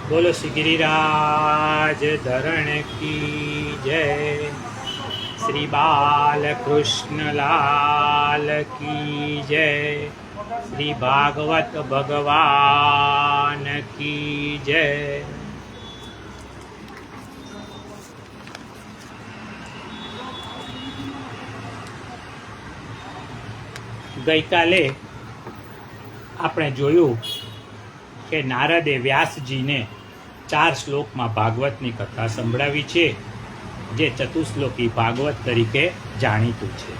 बोलो श्री गिरिराज धरण की जय। श्री बालकृष्ण लाल की जय। श्री भागवत भगवान की जय। ગઈકાલે આપણે જોયું કે નારદે વ્યાસજીને 4 શ્લોકમાં ભાગવતની કથા સંભળાવી છે, જે ચતુશ્લોકી ભાગવત તરીકે જાણીતું છે.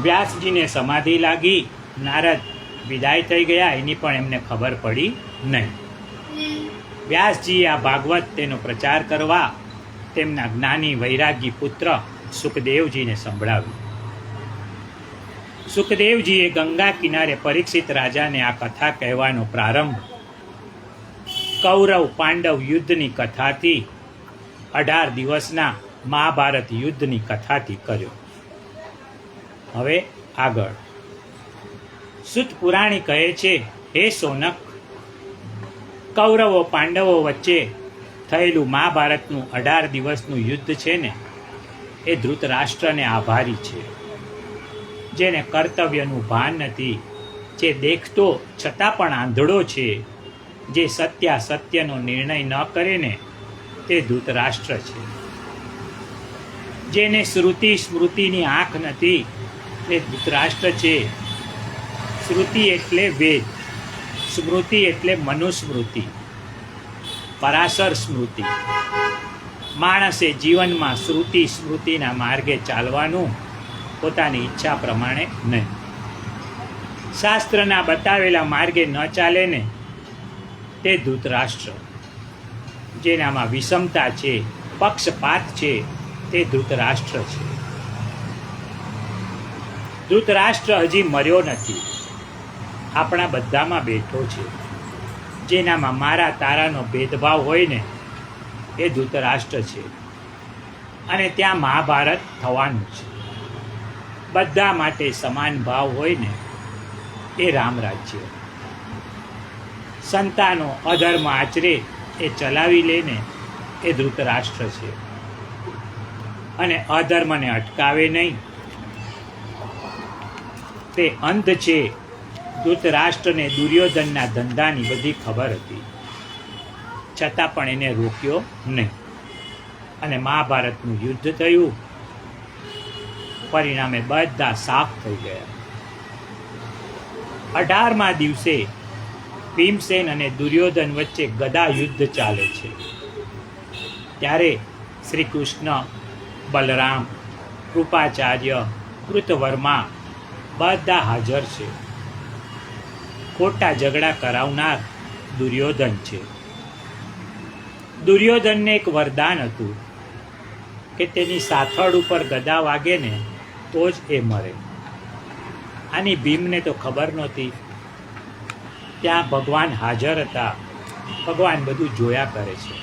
વ્યાસજીને સમાધિ લાગી, નારદ વિદાય થઈ ગયા, એની પણ એમને ખબર પડી નહીં. વ્યાસજીએ આ ભાગવત તેનો પ્રચાર કરવા તેમના જ્ઞાની વૈરાગી પુત્ર સુખદેવજીને સંભળાવ્યું. સુખદેવજીએ ગંગા કિનારે પરીક્ષિત રાજાને આ કથા કહેવાનો પ્રારંભ કૌરવ પાંડવ યુદ્ધની કથાથી, 18 દિવસના મહાભારત યુદ્ધની કથાથી કર્યો. હવે આગળ સુત પુરાણી કહે છે, હે સોનક, કૌરવો પાંડવો વચ્ચે થયેલું મહાભારતનું 18 દિવસનું યુદ્ધ છે ને, એ ધૃતરાષ્ટ્રને આભારી છે, જેને કર્તવ્યનું ભાન નથી, જે દેખતો છતાં પણ આંધળો છે, જે સત્યનો નિર્ણય ન કરે ને, તે ધૃતરાષ્ટ્ર છે. જેને શ્રુતિ સ્મૃતિની આંખ નથી, તે ધૃતરાષ્ટ્ર છે. શ્રુતિ એટલે વેદ, સ્મૃતિ એટલે મનુસ્મૃતિ, પરાશર સ્મૃતિ. માણસે જીવનમાં શ્રુતિ સ્મૃતિના માર્ગે ચાલવાનું, પોતાની ઈચ્છા પ્રમાણે નહીં. શાસ્ત્રના બતાવેલા માર્ગે ન ચાલે ને, તે ધૃતરાષ્ટ્ર. જેનામાં વિષમતા છે, પક્ષપાત છે, તે ધૃતરાષ્ટ્ર છે. ધૃતરાષ્ટ્ર હજી મર્યો નથી, આપણા બધામાં બેઠો છે. જેનામાં મારા તારાનો ભેદભાવ હોય ને, એ ધૃતરાષ્ટ્ર છે. અને ત્યાં મહાભારત થવાનું છે. બધા માટે સમાન ભાવ હોય ને, એ રામ રાજ્ય. સંતાનો અધર્મ આચરે, એ ચલાવી લે ને, એ ધૃતરાષ્ટ્ર છે. અને અધર્મને અટકાવે નહીં, તે અંધ છે. ધૃતરાષ્ટ્રને દુર્યોધનના ધંધાની બધી ખબર હતી, છતાં પણ એને રોક્યો નહીં. અને મહાભારતનું યુદ્ધ થયું. પરિણામે બધા સાફ થઈ ગયા. 18મા દિવસે ભીમસેન અને દુર્યોધન વચ્ચે ગદા યુદ્ધ ચાલે છે. ત્યારે શ્રી કૃષ્ણ, બલરામ, કૃપાચાર્ય, કૃતવર્મા બધા હાજર છે. ખોટા ઝઘડા કરાવનાર દુર્યોધન છે. દુર્યોધનને એક વરદાન હતું કે તેની સાથળ ઉપર ગદા વાગે ને, તો જ એ મરે. આની ભીમને તો ખબર નહોતી. ત્યાં ભગવાન હાજર હતા. ભગવાન બધું જોયા કરે છે.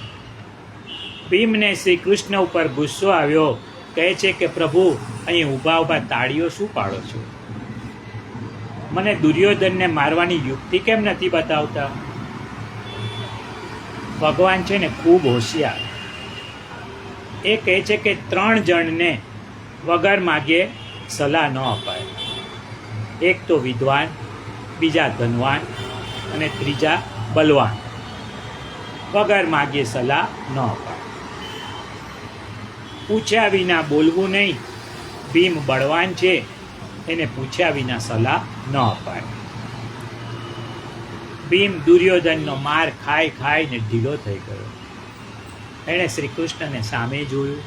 ભીમને શ્રી કૃષ્ણ ઉપર ગુસ્સો આવ્યો. કહે છે કે પ્રભુ, અહીં ઊભા ઊભા તાળીઓ શું પાડો છો? મને દુર્યોધનને મારવાની યુક્તિ કેમ નથી બતાવતા? ભગવાન છે ને ખૂબ હોશિયાર. એ કહે છે કે 3 જણને વગર માગે સલાહ ન અપાય. એક તો વિદ્વાન, બીજા ધનવાન અને ત્રીજા બલવાન. વગર માગે સલાહ ન અપાય. પૂછ્યા વિના બોલવું નહીં. ભીમ બળવાન છે, એને પૂછ્યા વિના સલાહ ન અપાય. ભીમ દુર્યોધનનો માર ખાઈને ઢીલો થઈ ગયો. એણે શ્રી કૃષ્ણને સામે જોયું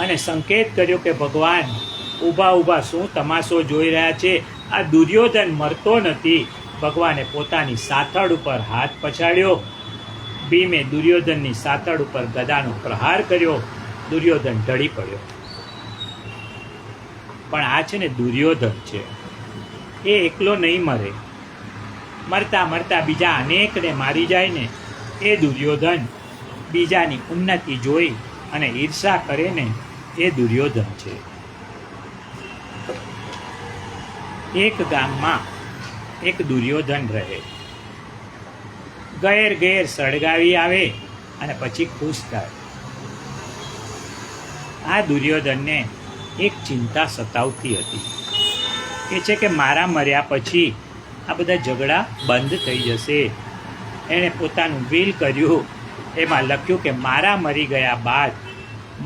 અને સંકેત કર્યો કે ભગવાન, ઊભા ઊભા શું તમાશો જોઈ રહ્યા છે? આ દુર્યોધન મરતો નથી. ભગવાને પોતાની સાથળ ઉપર હાથ પછાડ્યો. ભીમે દુર્યોધનની સાથળ ઉપર ગદાનો પ્રહાર કર્યો. દુર્યોધન ઢળી પડ્યો. પણ આ છે ને દુર્યોધન છે, એ એકલો નહીં મરે. મરતા મરતા બીજા અનેકને મારી જાય ને, એ દુર્યોધન. બીજાની ઉન્નતિ જોઈ અને ઈર્ષા કરે ને, એ દુર્યોધન છે. એક ગામમાં એક દુર્યોધન રહે. ઘેર ઘેર સળગાવી આવે અને પછી ખુશ થાય. આ દુર્યોધનને એક ચિંતા સતાવતી હતી. એ છે કે મારા મર્યા પછી આ બધા ઝઘડા બંધ થઈ જશે. એણે પોતાનું વિલ કર્યું. એમાં લખ્યું કે મારા મરી ગયા બાદ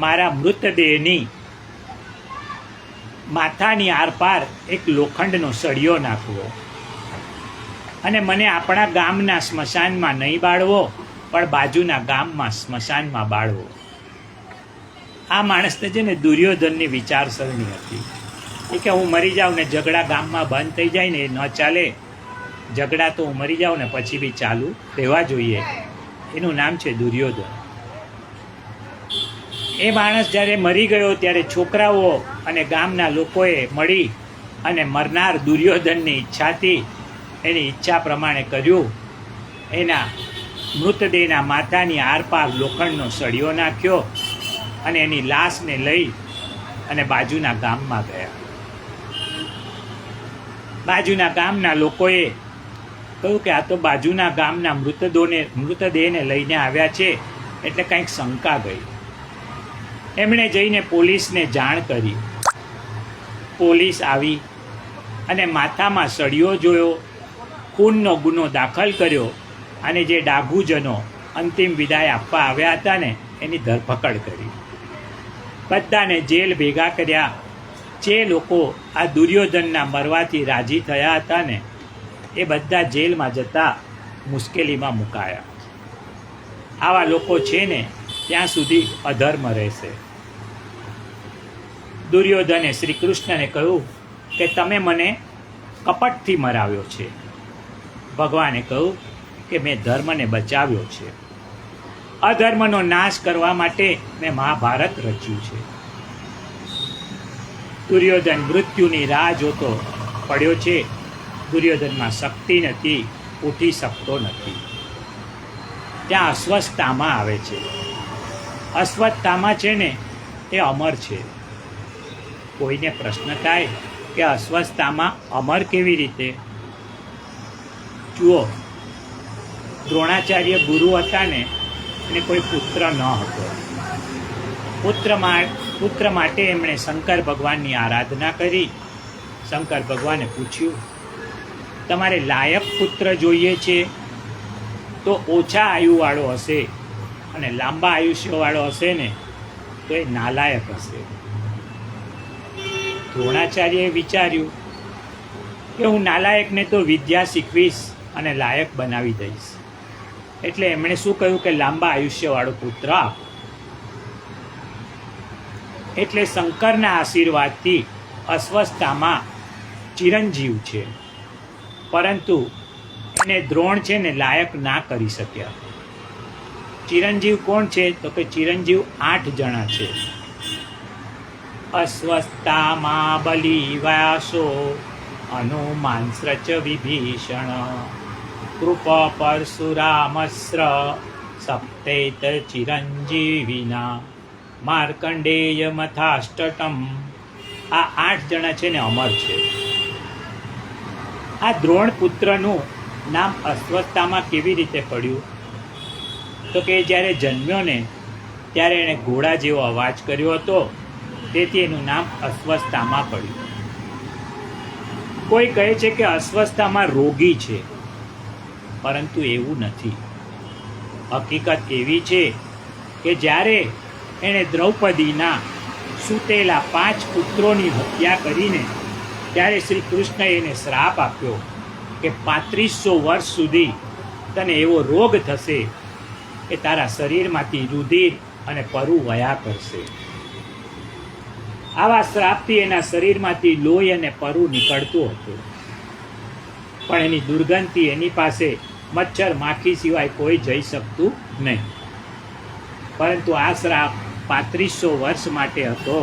મારા મૃતદેહની માથાની આરપાર એક લોખંડનો સળિયો નાખવો અને મને આપણા ગામના સ્મશાનમાં નહીં બાળવો, પણ બાજુના ગામમાં સ્મશાનમાં બાળવો. આ માણસને છે ને દુર્યોધનની વિચારસરણી હતી. એ કે હું મરી જાઉં ને ઝઘડા ગામમાં બંધ થઈ જાય ને એ ન ચાલે. ઝઘડા તો હું મરી જાઉં ને પછી બી ચાલુ રહેવા જોઈએ. એનું નામ છે દુર્યોધન. એ માણસ જ્યારે મરી ગયો ત્યારે છોકરાઓ અને ગામના લોકોએ મળી અને મરનાર દુર્યોધનની ઈચ્છાથી એની ઈચ્છા પ્રમાણે કર્યું. એના મૃતદેહના માથાની આરપાર લોખંડનો સળિયો નાખ્યો અને એની લાશને લઈ અને બાજુના ગામમાં ગયા. બાજુના ગામના લોકોએ કહ્યું કે આ તો બાજુના ગામના મૃતદેહને લઈને આવ્યા છે, એટલે કંઈક શંકા ગઈ. એમણે જઈને પોલીસને જાણ કરી. પોલીસ આવી અને માથામાં સળિયો જોયો, ખૂનનો ગુનો દાખલ કર્યો અને જે ડાઘુજનો અંતિમ વિદાય આપવા આવ્યા હતા ને એની ધરપકડ કરી. બધાને જેલ ભેગા કર્યા. જે લોકો આ દુર્યોધનના મરવાથી રાજી થયા હતા ને એ બધા જેલમાં જતા મુશ્કેલીમાં મુકાયા. આવા લોકો છે ને ત્યાં સુધી અધર્મ રહેશે. દુર્યોધને શ્રી કૃષ્ણને કહ્યું કે તમે મને કપટથી મરાવ્યો છે. ભગવાને કહ્યું કે મેં ધર્મને બચાવ્યો છે. અધર્મનો નાશ કરવા માટે મેં મહાભારત રચ્યું છે. દુર્યોધન મૃત્યુની રાહ જોતો પડ્યો છે. દુર્યોધનમાં શક્તિ નથી, ઉઠી શકતો નથી. ત્યાં અશ્વત્થામા આવે છે. અશ્વત્થામા છે ને એ અમર છે. કોઈને પ્રશ્ન થાય કે અશ્વત્થામા અમર કેવી રીતે? જુઓ, દ્રોણાચાર્ય ગુરુ હતા ને એને કોઈ પુત્ર ન હતો. પુત્ર માટે એમણે શંકર ભગવાનની આરાધના કરી. શંકર ભગવાને પૂછ્યું, તમારે લાયક પુત્ર જોઈએ છે તો ઓછા આયુવાળો હશે, અને લાંબા આયુષ્યવાળો હશે ને તો એ નાલાયક હશે. દ્રોણાચાર્યએ વિચાર્યું કે હું નાલાયકને તો વિદ્યા શીખવીશ અને લાયક બનાવી દઈશ. એટલે એમણે શું કહ્યું કે લાંબા આયુષ્યવાળો પુત્ર આપ. એટલે શંકરના આશીર્વાદથી અશ્વત્થામા ચિરંજીવ છે, પરંતુ એને દ્રોણ છે ને લાયક ના કરી શક્યા. ચિરંજીવ કોણ છે? તો કે ચિરંજીવ 8 જણા છે. અશ્વત્થામા, બલી, વ્યાસો, હનુમાન્શ્ચ વિભીષણ, કૃપ, પરશુરામસ્ર, સપ્તૈત ચિરંજીવિના, માર્કંડેય મથાષ્ટમ. આ 8 જણા છે ને અમર છે. આ દ્રોણ પુત્રનું નામ અશ્વત્થામા કેવી રીતે પડ્યું? તો કે જ્યારે જન્મ્યો ને ત્યારે એણે ઘોડા જેવો અવાજ કર્યો હતો, તેથી એનું નામ અશ્વત્થામા પડ્યું. કોઈ કહે છે કે અશ્વત્થામા રોગી છે, પરંતુ એવું નથી. હકીકત એવી છે કે જ્યારે એણે દ્રૌપદીના સૂતેલા 5 પુત્રોની હત્યા કરીને ત્યારે શ્રી કૃષ્ણએ એને શ્રાપ આપ્યો કે 3500 વર્ષ સુધી તને એવો રોગ થશે કે તારા શરીરમાંથી રુધિર અને પરુ વયા કરશે. આવા શ્રાપથી એના શરીરમાંથી લોહી અને પરુ નીકળતું હતું, પણ એની દુર્ગંધથી એની પાસે મચ્છર માખી સિવાય કોઈ જઈ શકતું નહીં. પરંતુ આ શ્રાપ 3500 વર્ષ માટે હતો.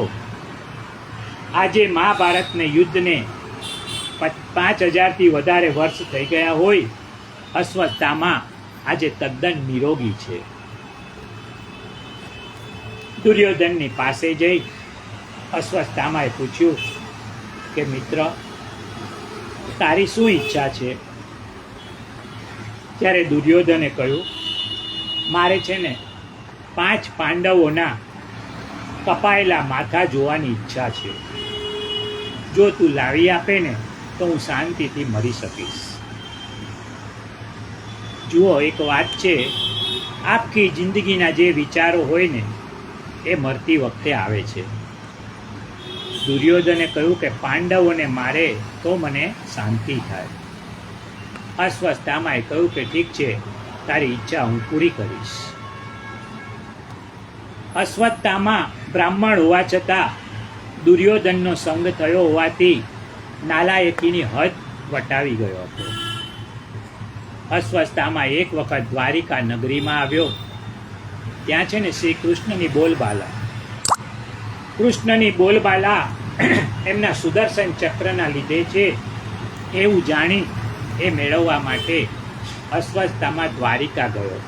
આજે મહાભારતને યુદ્ધને 5000થી વધારે વર્ષ થઈ ગયા હોય, અશ્વત્થામા આજે તદ્દન નિરોગી છે. દુર્યોધનની પાસે જઈ અશ્વત્થામાએ પૂછ્યું કે મિત્ર, તારી શું ઈચ્છા છે? ત્યારે દુર્યોધને કહ્યું, મારે છે ને 5 પાંડવોના કપાયેલા માથા જોવાની ઈચ્છા છે. જો તું લાવી આપે ને તો હું શાંતિથી મરી શકીશ. જુઓ, એક વાત છે, આખી જિંદગીના જે વિચારો હોય ને એ મરતી વખતે આવે છે. દુર્યોધને કહ્યું કે પાંડવોને મારે તો મને શાંતિ થાય. અશ્વત્થામાએ કહ્યું કે ઠીક છે, તારી ઈચ્છા હું પૂરી કરીશ. અશ્વત્થામા બ્રાહ્મણ હોવા છતાં દુર્યોધનનો સંગ થયો હોવાથી નાલાયકીની હદ વટાવી ગયો હતો. અશ્વત્થામા એક વખત દ્વારિકા નગરીમાં આવ્યો. ત્યાં છે ને શ્રી કૃષ્ણની બોલબાલા. કૃષ્ણની બોલબાલા એમના સુદર્શન ચક્રના લીધે છે એવું જાણી એ મેળવવા માટે અશ્વત્થામા દ્વારિકા ગયો.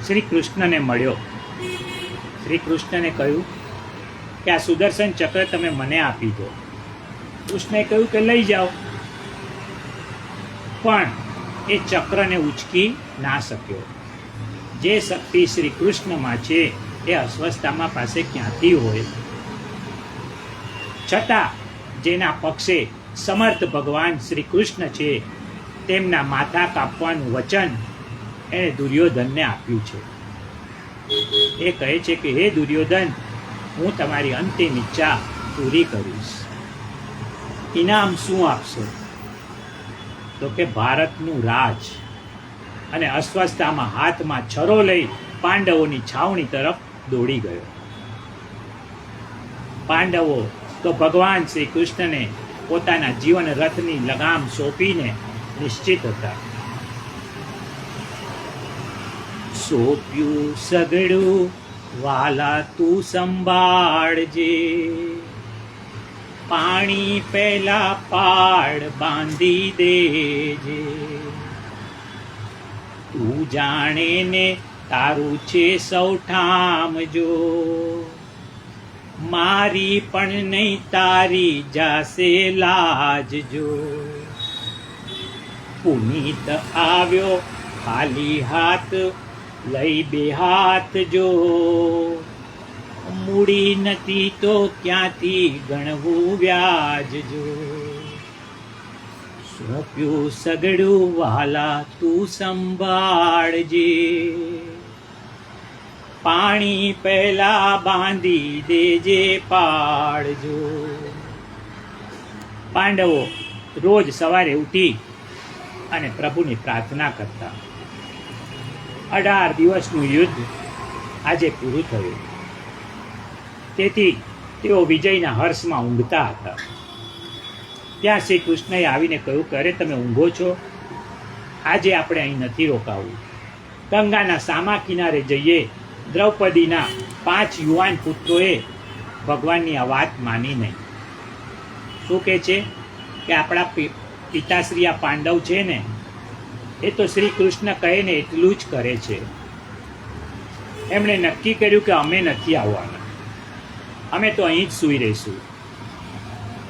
શ્રી કૃષ્ણને મળ્યો. શ્રી કૃષ્ણને કહ્યું કે આ સુદર્શન ચક્ર તમે મને આપી દો. કૃષ્ણએ કહ્યું કે લઈ જાઓ. પણ એ ચક્રને ઉચકી ના શક્યો. જે શક્તિ શ્રી કૃષ્ણમાં છે એ અશ્વત્થામા પાસે ક્યાંથી હોય? છતાં જેના પક્ષે સમર્થ ભગવાન શ્રી કૃષ્ણ છે તેમના માથા કાપવાનું વચન એણે દુર્યોધનને આપ્યું છે. એ કહે છે કે હે દુર્યોધન, હું તમારી અંતિમ ઈચ્છા પૂરી કરીશ. ઇનામ શું આપશો? તો કે ભારતનું રાજ. અને અશ્વત્થામા હાથમાં છરો લઈ પાંડવોની છાવણી તરફ દોડી ગયો. પાંડવો તો ભગવાન શ્રી કૃષ્ણને પોતાના જીવન રથની લગામ સોંપીને નિશ્ચિત હતા. સોંપ્યું સગડું વાલા તું સંભાળજે, પાણી પહેલા પાડ બાંધી દેજે. તું જાણે ને તારું છે સૌ ઠામજો, મારી પણ નહીં તારી જાશે લાજજો. પુનીત આવ્યો ખાલી હાથ લઈ 2 હાથ જો, મૂડી નથી તો ક્યાંથી ગણવું વ્યાજજો. સોંપ્યું સગડું વાલા તું સંભાળજે, પાણી પહેલા બાંધી દેજે પાડજો. પાંડવો રોજ સવારે ઉઠી અને પ્રભુની પ્રાર્થના કરતા. 18 દિવસનું યુદ્ધ આજે પૂરું થયું. તેથી તેઓ વિજયના હર્ષમાં ઊંઘતા હતા. ત્યાં શ્રી કૃષ્ણએ આવીને કહ્યું કે અરે તમે ઊંઘો છો? આજે આપણે અહીં નથી રોકાવું. ગંગાના સામા કિનારે જઈએ. દ્રૌપદીના 5 યુવાન પુત્રોએ ભગવાનની આ વાત માની નહીં. શું કહે છે કે આપણા પિતાશ્રી આ પાંડવ છે ને એ તો શ્રી કૃષ્ણ કહે ને એટલું જ કરે છે. એમણે નક્કી કર્યું કે અમે નથી આવવાના, અમે તો અહીં જ સૂઈ રહીશું.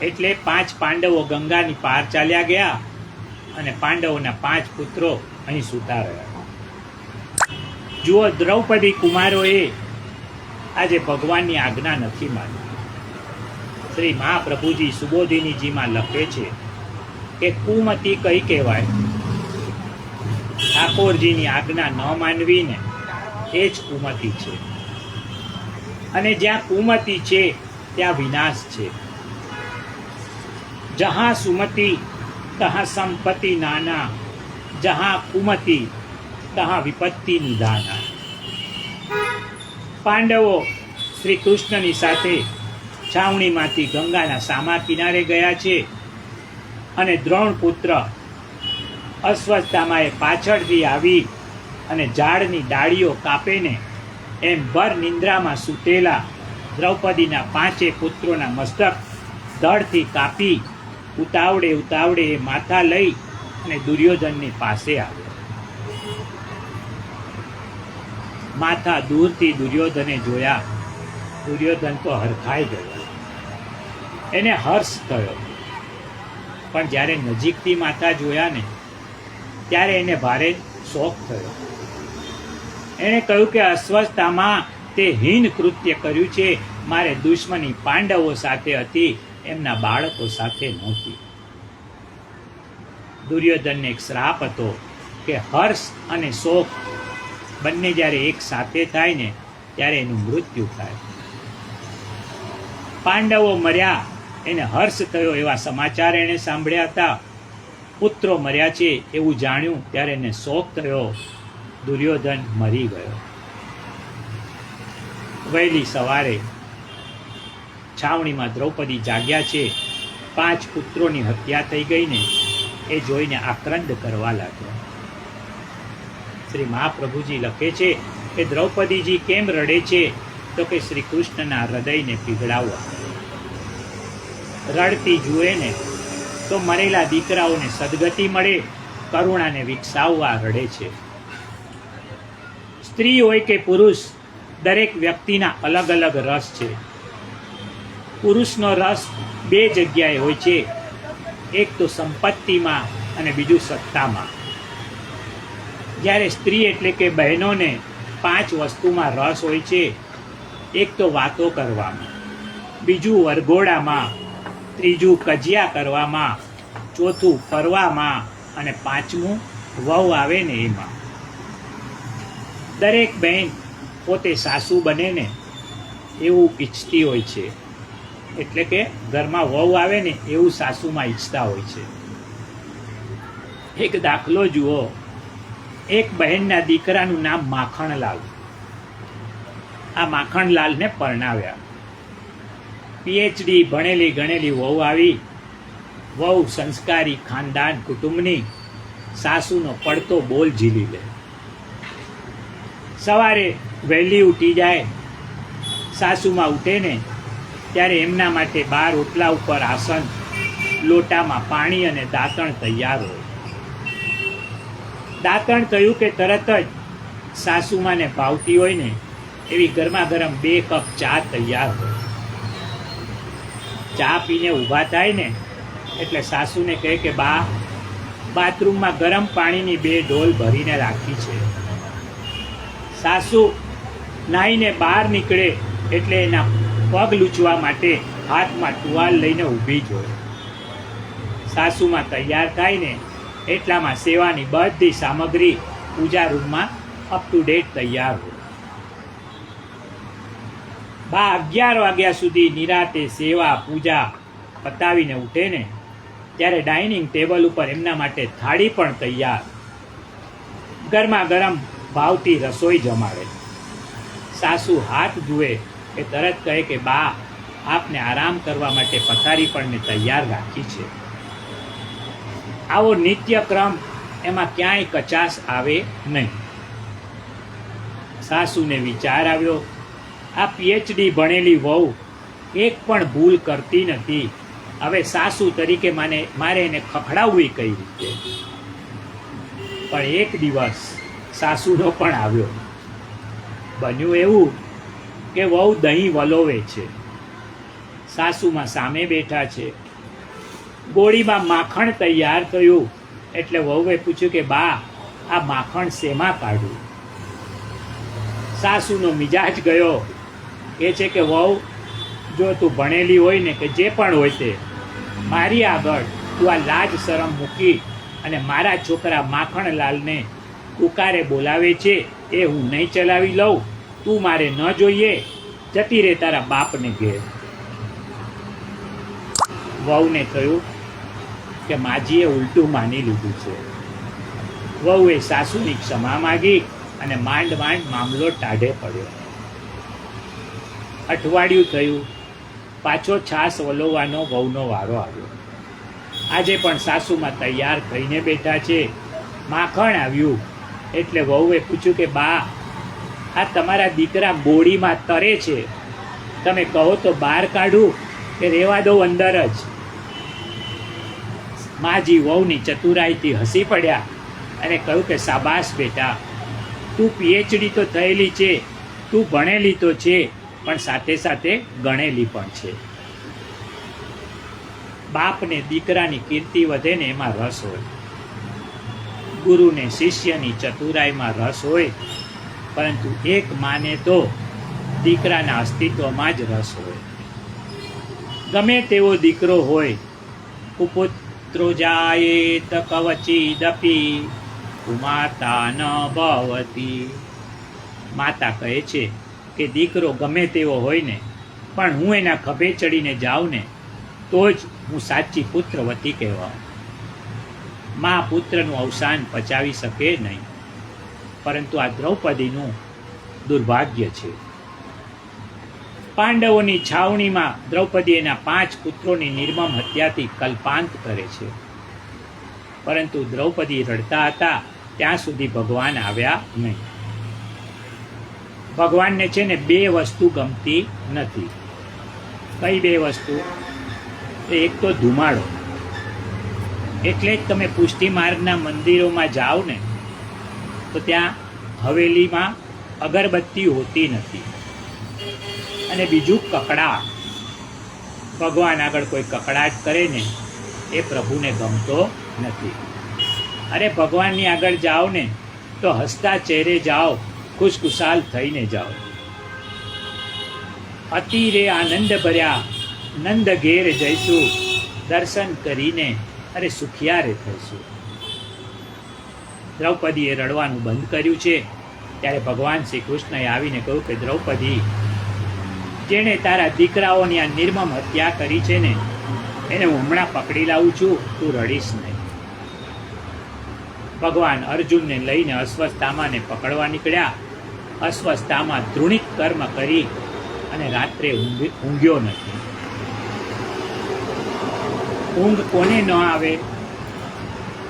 એટલે 5 પાંડવો ગંગાની પાર ચાલ્યા ગયા અને પાંડવોના 5 પુત્રો અહીં સૂતા રહ્યા. જુઓ, દ્રૌપદી કુમારોએ આજે ભગવાનની આજ્ઞા નથી માની. શ્રી મહાપ્રભુજી સુબોધિનીજીમાં લખે છે કે કુમતી કઈ કહેવાય? ઠાકોરજીની આજ્ઞા ન માનવી ને એ જ કુમતી છે. અને જ્યાં કુમતી છે ત્યાં વિનાશ છે. જહાં સુમતિ તહાં સંપત્તિ નાના, જહાં કુમતિ તહાં વિપત્તિ નિદાના. પાંડવો શ્રી કૃષ્ણની સાથે છાવણીમાંથી ગંગાના સામા કિનારે ગયા છે અને દ્રોણ પુત્ર અશ્વત્થામાએ પાછળથી આવી અને ઝાડની ડાળીઓ કાપીને એમ ભર નિંદ્રામાં સૂતેલા દ્રૌપદીના 5 પુત્રોના મસ્તક ધડથી કાપી ઉતાવળે એ માથા લઈ અને દુર્યોધનની પાસે આવ્યો. માથા દૂરથી દુર્યોધને જોયા. દુર્યોધન તો હરખાઈ ગયો. એને હર્ષ થયો. પણ જ્યારે નજીકથી માથા જોયા ને ત્યારે એને ભારે શોક થયો. એણે કહ્યું કે અસ્વસ્થતામાં તે હીન કૃત્ય કર્યું છે. મારે દુશ્મની પાંડવો સાથે હતી, એમના બાળકો સાથે નહોતી. દુર્યોધનને એક શ્રાપ હતો કે હર્ષ અને શોક બંને જ્યારે એક સાથે થાય ને ત્યારે એનું મૃત્યુ થાય. પાંડવો મર્યા એને હર્ષ થયો એવા સમાચાર એણે સાંભળ્યા હતા. પુત્રો મર્યા છે એવું જાણ્યું ત્યારે એને શોક થયો. દુર્યોધન મરી ગયો. વહેલી સવારે છાવણીમાં દ્રૌપદી જાગ્યા છે. 5 પુત્રોની હત્યા થઈ ગઈ ને એ જોઈને આક્રંદ કરવા લાગ્યા. શ્રી મહાપ્રભુજી લખે છે કે દ્રૌપદીજી કેમ રડે છે? તો કે શ્રી કૃષ્ણના હૃદયને પીગળાવવા. રડતી જુએ ને તો મરેલા દીકરાઓને સદગતિ મળે, કરુણાને વિકસાવવા રડે છે. સ્ત્રી હોય કે પુરુષ, દરેક વ્યક્તિના અલગ અલગ રસ છે. પુરુષનો રસ 2 જગ્યાએ હોય છે, એક તો સંપત્તિમાં અને બીજું સત્તામાં. જ્યારે સ્ત્રી એટલે કે બહેનોને 5 વસ્તુમાં રસ હોય છે. એક તો વાતો કરવામાં, બીજું વરઘોડામાં, ત્રીજું કજિયા કરવામાં, ચોથું ફરવામાં અને 5મું વહુ આવે ને એમાં. દરેક બહેન પોતે સાસુ બને ને એવું ઈચ્છતી હોય છે. એટલે કે ઘરમાં વહુ આવે ને એવું સાસુમાં ઈચ્છતા હોય છે. એક દાખલો જુઓ. એક બહેનના દીકરાનું નામ માખણલાલ. આ માખણલાલને પરણાવ્યા. PhD ભણેલી ગણેલી વહુ આવી. વહુ સંસ્કારી ખાનદાન કુટુંબની, સાસુનો પડતો બોલ ઝીલી લે. સવારે વહેલી ઉઠી જાય. સાસુમાં ઉઠે ને ત્યારે એમના માટે 12 ઓટલા ઉપર આસન, લોટામાં પાણી અને દાંતણ તૈયાર હોય. દાંતણ કહ્યું કે તરત જ સાસુમાને ભાવતી હોય ને એવી ગરમા ગરમ 2 કપ ચા તૈયાર હોય. ચા પીને ઊભા થાય ને એટલે સાસુને કહે કે બા, બાથરૂમમાં ગરમ પાણીની 2 ડોલ ભરીને રાખી છે. સાસુ નાહીને બહાર નીકળે એટલે એના પગ લૂછવા માટે હાથમાં ટુવાલ લઈને ઊભી જ હોય. સાસુમાં તૈયાર થાય ને એટલામાં સેવાની બધી સામગ્રી પૂજા રૂમમાં અપ ટુ ડેટ તૈયાર હોય. બા 11 વાગ્યા સુધી નિરાતે સેવા પૂજા પતાવીને ઉઠે ને ત્યારે ડાઇનિંગ ટેબલ ઉપર એમના માટે થાળી પણ તૈયાર. ગરમા ગરમ ભાવતી રસોઈ જમાડે. સાસુ હાથ ધુએ કે તરત કહે કે બા, આપને આરામ કરવા માટે પથારી પણ મેં તૈયાર રાખી છે. આવો નિત્યક્રમ, એમાં ક્યાંય કચાશ આવે નહીં. સાસુને વિચાર આવ્યો, આ PhD ભણેલી વહુ એક પણ ભૂલ કરતી નથી. હવે સાસુ તરીકે મારે એને ખખડાવવી કઈ રીતે? પણ એક દિવસ સાસુનો પણ આવ્યો. બન્યું એવું કે વહુ દહીં વલોવે છે. સાસુમાં સામે બેઠા છે. ગોળીમાં માખણ તૈયાર થયું એટલે વહુએ પૂછ્યું કે બા, આ માખણ શેમાં કાઢું? સાસુનો મિજાજ ગયો. એ છે કે વહુ, જો તું ભણેલી હોય ને કે જે પણ હોય તે, મારી આગળ તું આ લાજ શરમ મૂકી અને મારા છોકરા માખણલાલને ઉકારે બોલાવે છે એ હું નહીં ચલાવી લઉં. તું મારે ન જોઈએ, જતી રહે તારા બાપને ઘેર. વહુને કહ્યું કે માજીએ ઉલટું માની લીધું છે. વહુએ સાસુની ક્ષમા માગી અને માંડ માંડ મામલો ટાઢે પડ્યો. અઠવાડિયું થયું, પાછો છાસ વલોવાનો વહુનો વારો આવ્યો. આજે પણ સાસુમાં તૈયાર થઈને બેઠા છે. માખણ આવ્યું એટલે વહુએ પૂછ્યું કે બા, આ તમારા દીકરા બોડીમાં તરે છે, તમે કહો તો બહાર કાઢું કે રહેવા દઉં અંદર જ? માજી વહુની ચતુરાઈથી હસી પડ્યા અને કહ્યું કે શાબાશ બેટા, તું PhD તો થયેલી છે, તું ભણેલી તો છે, પણ સાથે સાથે ગણેલી પણ છે. બાપને દીકરાની કીર્તિ વધે ને એમાં રસ હોય. ગુરુને શિષ્યની ચતુરાઈમાં રસ હોય, પરંતુ એક માને તો દીકરાના અસ્તિત્વમાં જ રસ હોય. ગમે તેવો દીકરો હોય, કુપુત્રો જાયેત કવચિદપી કુમાતા ન ભવતી. માતા કહે છે કે દીકરો ગમે તેવો હોય ને, પણ હું એના ખભે ચડીને જાઉં ને તો જ હું સાચી પુત્રવતી કહેવાઉં. મા પુત્રનું અવસાન પચાવી શકે નહીં, પરંતુ આ દ્રૌપદીનું દુર્ભાગ્ય છે. પાંડવોની છાવણીમાં દ્રૌપદી એના 5 પુત્રોની નિર્મમ હત્યાથી કલ્પાંત કરે છે, પરંતુ દ્રૌપદી રડતા હતા ત્યાં સુધી ભગવાન આવ્યા નહીં. ભગવાનને છે ને 2 વસ્તુ ગમતી નથી. કઈ 2 વસ્તુ? એક તો ધુમાડો. એટલે જ તમે પુષ્ટિ માર્ગના મંદિરોમાં જાઓ ને તો ત્યાં હવેલીમાં અગરબત્તી હોતી નથી. અને બીજું કકડાટ. ભગવાન આગળ કોઈ કકડાટ કરે ને એ પ્રભુને ગમતો નથી. અરે ભગવાનની આગળ જાઓ ને તો હસતા ચહેરે જાઓ, ખુશખુશાલ થઈને જાઓ. અતિ રે આનંદ ભર્યા નંદ ઘેર જઈશું, દર્શન કરીને અરે સુખિયા રે થઈશું. દ્રૌપદીએ રડવાનું બંધ કર્યું છે ત્યારે ભગવાન શ્રી કૃષ્ણએ આવીને કહ્યું કે દ્રૌપદી, જેણે તારા દીકરાઓની આ નિર્મમ હત્યા કરી છે ને એને હું હમણાં પકડી લાવું છું, તું રડીશ નહીં. ભગવાન અર્જુનને લઈને અશ્વત્થામાને પકડવા નીકળ્યા. અશ્વત્થામા ધૃણિત કર્મ કરી અને રાત્રે ઊંઘ્યો નથી. ઊંઘ કોને ન આવે?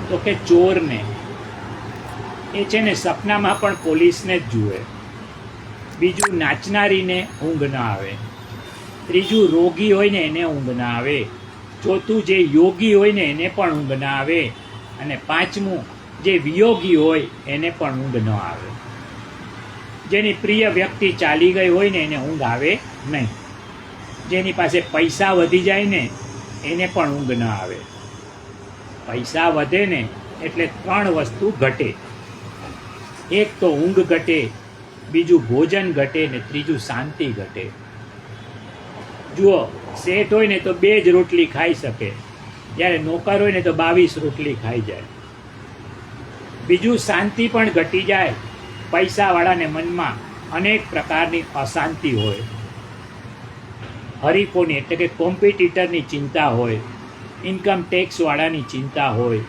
તો કે ચોરને. એ છે ને સપનામાં પણ પોલીસને જ જુએ. બીજું, નાચનારીને ઊંઘ ન આવે. ત્રીજું, રોગી હોય ને એને ઊંઘ ના આવે. ચોથું, જે યોગી હોય ને એને પણ ઊંઘ ના આવે. અને પાંચમું, જે વિયોગી હોય એને પણ ઊંઘ ન આવે. જેની પ્રિય વ્યક્તિ ચાલી ગઈ હોય ને એને ઊંઘ આવે નહીં. જેની પાસે પૈસા વધી જાય ને એને પણ ઊંઘ ન આવે. પૈસા વધે ને એટલે 3 વસ્તુ ઘટે. એક તો ઊંઘ ઘટે, બીજું ભોજન ઘટે ને ત્રીજું શાંતિ ઘટે. જુઓ, શેઠ હોય ને તો 2 જ રોટલી ખાઈ શકે, જ્યારે નોકર હોય ને તો 22 રોટલી ખાઈ જાય. બીજું, શાંતિ પણ ઘટી જાય. પૈસાવાળાને મનમાં અનેક પ્રકારની અશાંતિ હોય. હરીફોની એટલે કે કોમ્પિટિટરની ચિંતા હોય, ઇન્કમ ટેક્સવાળાની ચિંતા હોય.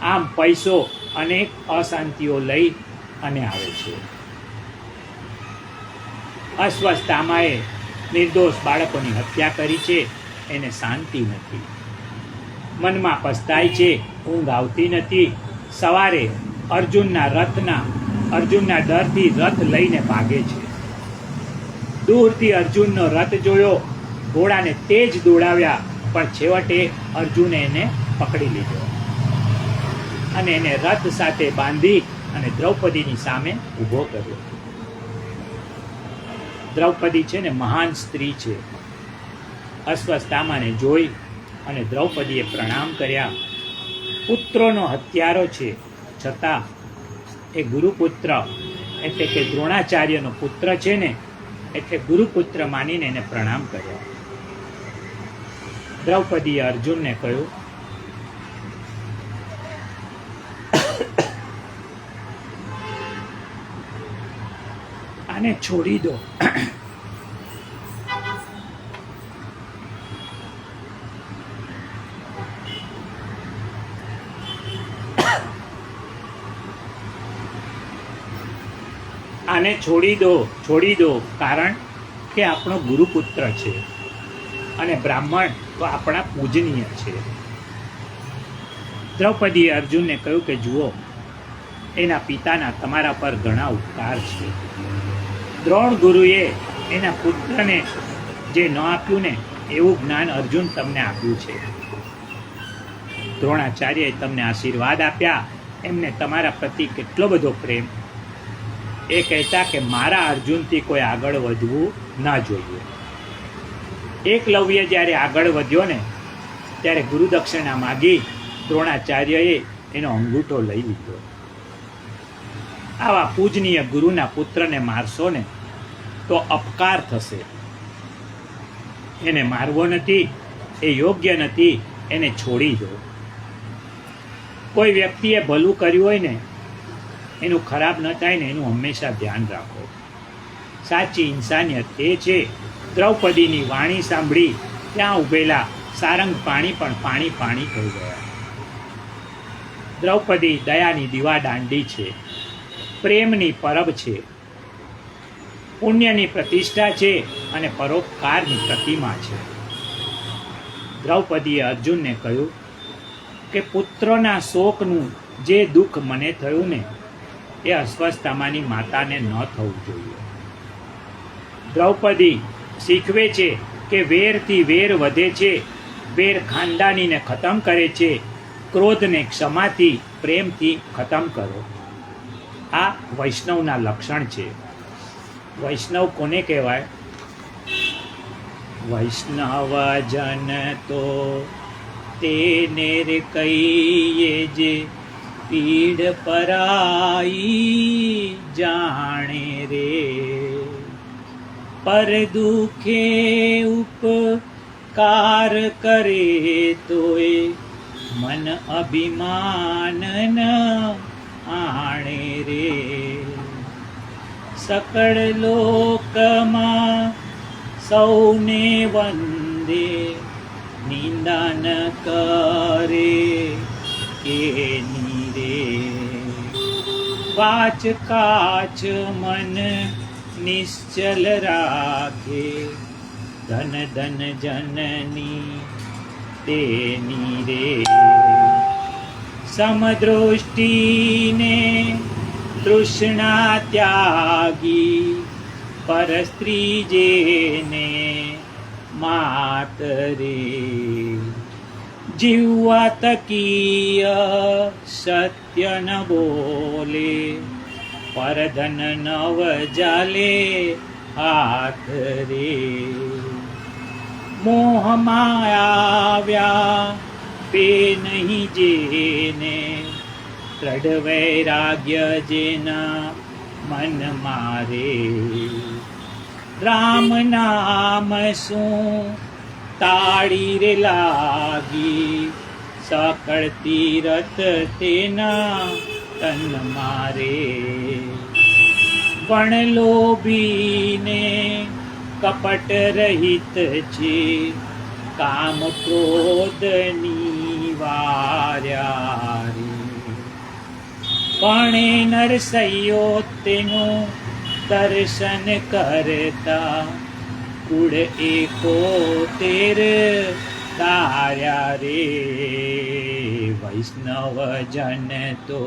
આમ પૈસો અનેક અશાંતિઓ લઈ અને આવે છે. અશ્વત્થામાએ નિર્દોષ બાળકોની હત્યા કરી છે, એને શાંતિ નથી. મનમાં પસ્તાય છે, ઊંઘ આવતી નથી. સવારે અર્જુનના ડરથી રથ લઈને ભાગે છે. દૂરથી અર્જુનનો રથ જોયો, ઘોડાને તેજ દોડાવ્યા, પણ છેવટે અર્જુને એને પકડી લીધો અને એને રથ સાથે બાંધી અને દ્રૌપદીની સામે ઊભો કર્યો. દ્રૌપદી છે ને મહાન સ્ત્રી છે. અશ્વત્થામાને જોઈ અને દ્રૌપદીએ પ્રણામ કર્યા. પુત્રોનો હત્યારો છે, છતાં એ ગુરુપુત્ર એટલે કે દ્રોણાચાર્યનો પુત્ર છે ને એટલે ગુરુપુત્ર માનીને એને પ્રણામ કર્યા. દ્રૌપદીએ અર્જુનને કહ્યું, આને છોડી દો. આને છોડી દો, કારણ કે આપણો ગુરુપુત્ર છે અને બ્રાહ્મણ તો આપણા પૂજનીય છે. દ્રૌપદીએ અર્જુનને કહ્યું કે જુઓ, એના પિતાના તમારા પર ઘણા ઉપકાર છે. દ્રોણ ગુરુએ એના પુત્રને જે ન આપ્યું ને એવું જ્ઞાન અર્જુન તમને આપ્યું છે. દ્રોણાચાર્યએ તમને આશીર્વાદ આપ્યા, એમને તમારા પ્રતિ કેટલો બધો પ્રેમ. એ કહેતા કે મારા અર્જુનથી કોઈ આગળ વધવું ના જોઈએ. એકલવ્ય જ્યારે આગળ વધ્યો ને ત્યારે ગુરુદક્ષિણા માગી દ્રોણાચાર્યએ એનો અંગૂઠો લઈ લીધો. આવા પૂજનીય ગુરુના પુત્રને મારશો ને તો અપકાર થશે. એને મારવો નથી, એ યોગ્ય નથી, એને છોડી દો. કોઈ વ્યક્તિએ ભલું કર્યું હોય ને એનું ખરાબ ન થાય ને એનું હંમેશા ધ્યાન રાખો. સાચી ઇન્સાનિયત એ છે. દ્રૌપદીની વાણી સાંભળી ત્યાં ઉભેલા સારંગ પાણી પણ પાણી પાણી થઈ ગયા. દ્રૌપદી દયાની દીવા દાંડી છે, પ્રેમની પરબ છે, પુણ્યની પ્રતિષ્ઠા છે અને પરોપકારની પ્રતિમા છે. દ્રૌપદીએ અર્જુનને કહ્યું કે પુત્રના શોકનું જે દુઃખ મને થયું ને એ અશ્વત્થામાની માતાને ન થવું જોઈએ. દ્રૌપદી શીખવે છે કે વેરથી વેર વધે છે, વેર ખાનદાનીને ખતમ કરે છે, ક્રોધને ક્ષમાથી પ્રેમથી ખતમ કરો. આ વૈષ્ણવના લક્ષણ છે. વૈષ્ણવ કોને કહેવાય? વૈષ્ણવ જન તો તેને રે કહીએ જે પીડ પરાઈ જાણે રે. પર દુખે ઉપકાર કરે તોય મન અભિમાન ન આણે રે. સકળ લોકમાં સૌને વંદે નિંદા ન કરે એની રે. વાચ કાચ મન નિશ્ચલ રાખે ધન ધન જનની તેની રે. સમદૃષ્ટિને તૃષ્ણા ત્યાગી પર સ્ત્રી જેને માતરે. જીવવા તકીય સત્ય ન બોલે પરધન નવ જાલે હાથ રે. મોહમાં આવ્યા પે નહીં જેને દ્રઢ વૈરાગ્ય જેના મન મારે. રામ નામ શું તાળી રે લાગી સકળ તીરથ તેના તન મારે. પણ લોભીને કપટ રહિત છે કામ ક્રોધની વાર્યા રે. પણ નરસૈયો તેનું દર્શન કરતા કુળ એકોતેર તાર્યા રે. વૈષ્ણવ જન તો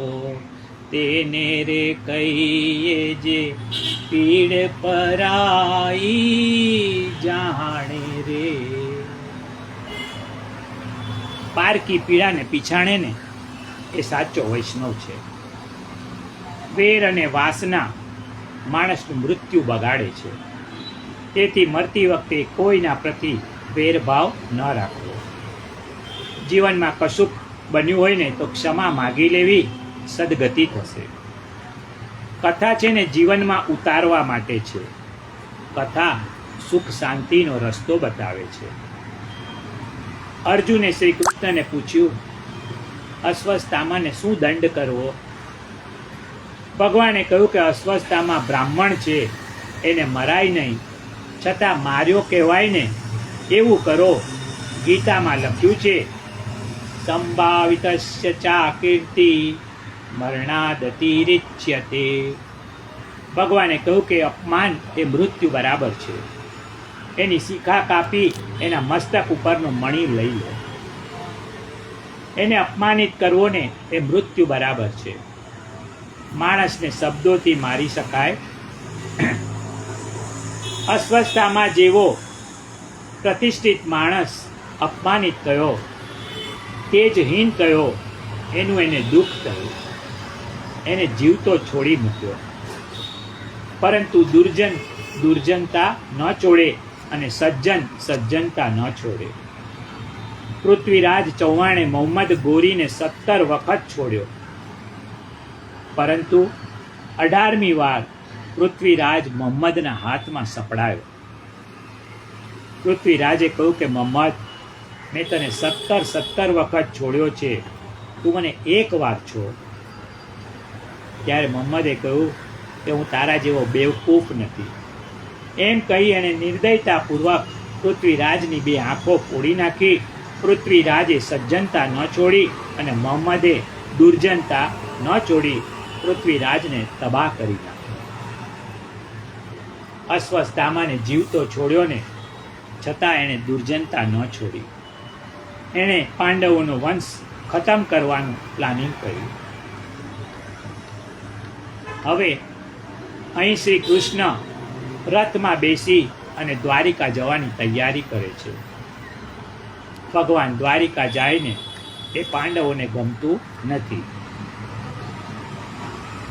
તેને રે કહીએ જે પીડ પરાઈ જાણે રે. પારકી પીડાને પીછાણે ને એ સાચો વૈષ્ણવ છે. વેર અને વાસના માણસનું મૃત્યુ બગાડે છે. તેથી મરતી વખતે કોઈના પ્રતિ વેરભાવ ન રાખવો. જીવનમાં કશુંક બન્યું હોય ને તો ક્ષમા માગી લેવી, સદગતિ થશે. કથા છે ને જીવનમાં ઉતારવા માટે છે. કથા સુખ શાંતિનો રસ્તો બતાવે છે. અર્જુને શ્રી કૃષ્ણને પૂછ્યું, અશ્વત્થામાને શું દંડ કરવો? ભગવાને કહ્યું કે અશ્વત્થામા બ્રાહ્મણ છે, એને મરાય નહીં, છતાં માર્યો કહેવાય ને એવું કરો. ગીતામાં લખ્યું છે, સંભાવિતસ્ય ચા કીર્તિ મરણાદતિરિચ્યતે. ભગવાને કહ્યું કે અપમાન એ મૃત્યુ બરાબર છે. એની શિખા કાપી એના મસ્તક ઉપરનો મણી લઈ લો. એને અપમાનિત કરવો ને એ મૃત્યુ બરાબર છે. માણસને શબ્દોથી મારી શકાય. અશ્વત્થામા જેવો પ્રતિષ્ઠિત માણસ અપમાનિત થયો, તેજહીન થયો, એનું એને દુઃખ થયું, એને જીવતો છોડી મૂક્યો. પરંતુ દુર્જન દુર્જનતા ન છોડે અને સજ્જન સજ્જનતા ન છોડે. પૃથ્વીરાજ ચૌહાણે મોહમ્મદ ગોરીને 17 વખત છોડ્યો, પરંતુ 18મી વાર પૃથ્વીરાજ મોહમ્મદના હાથમાં સપડાયો. પૃથ્વીરાજે કહ્યું કે મોહમ્મદ, મેં તને 17 વખત છોડ્યો છે, તું મને એક વાર છોડ. ત્યારે મોહમ્મદે કહ્યું કે હું તારા જેવો બેવકૂફ નથી. એમ કહી એણે નિર્દયતાપૂર્વક પૃથ્વીરાજની 2 આંખો ફોડી નાખી. પૃથ્વીરાજે સજ્જનતા ન છોડી અને મોહમ્મદે દુર્જનતા ન છોડી પૃથ્વીરાજને તબાહ કરી નાખ્યો. અશ્વત્થામાને જીવતો છોડ્યો ને, છતાં એણે દુર્જનતા ન છોડી. એણે પાંડવોનો વંશ ખતમ કરવાનું પ્લાનિંગ કર્યું. હવે અહીં શ્રી કૃષ્ણ રથમાં બેસી અને દ્વારિકા જવાની તૈયારી કરે છે. ભગવાન દ્વારિકા જાય ને એ પાંડવોને ગમતું નથી.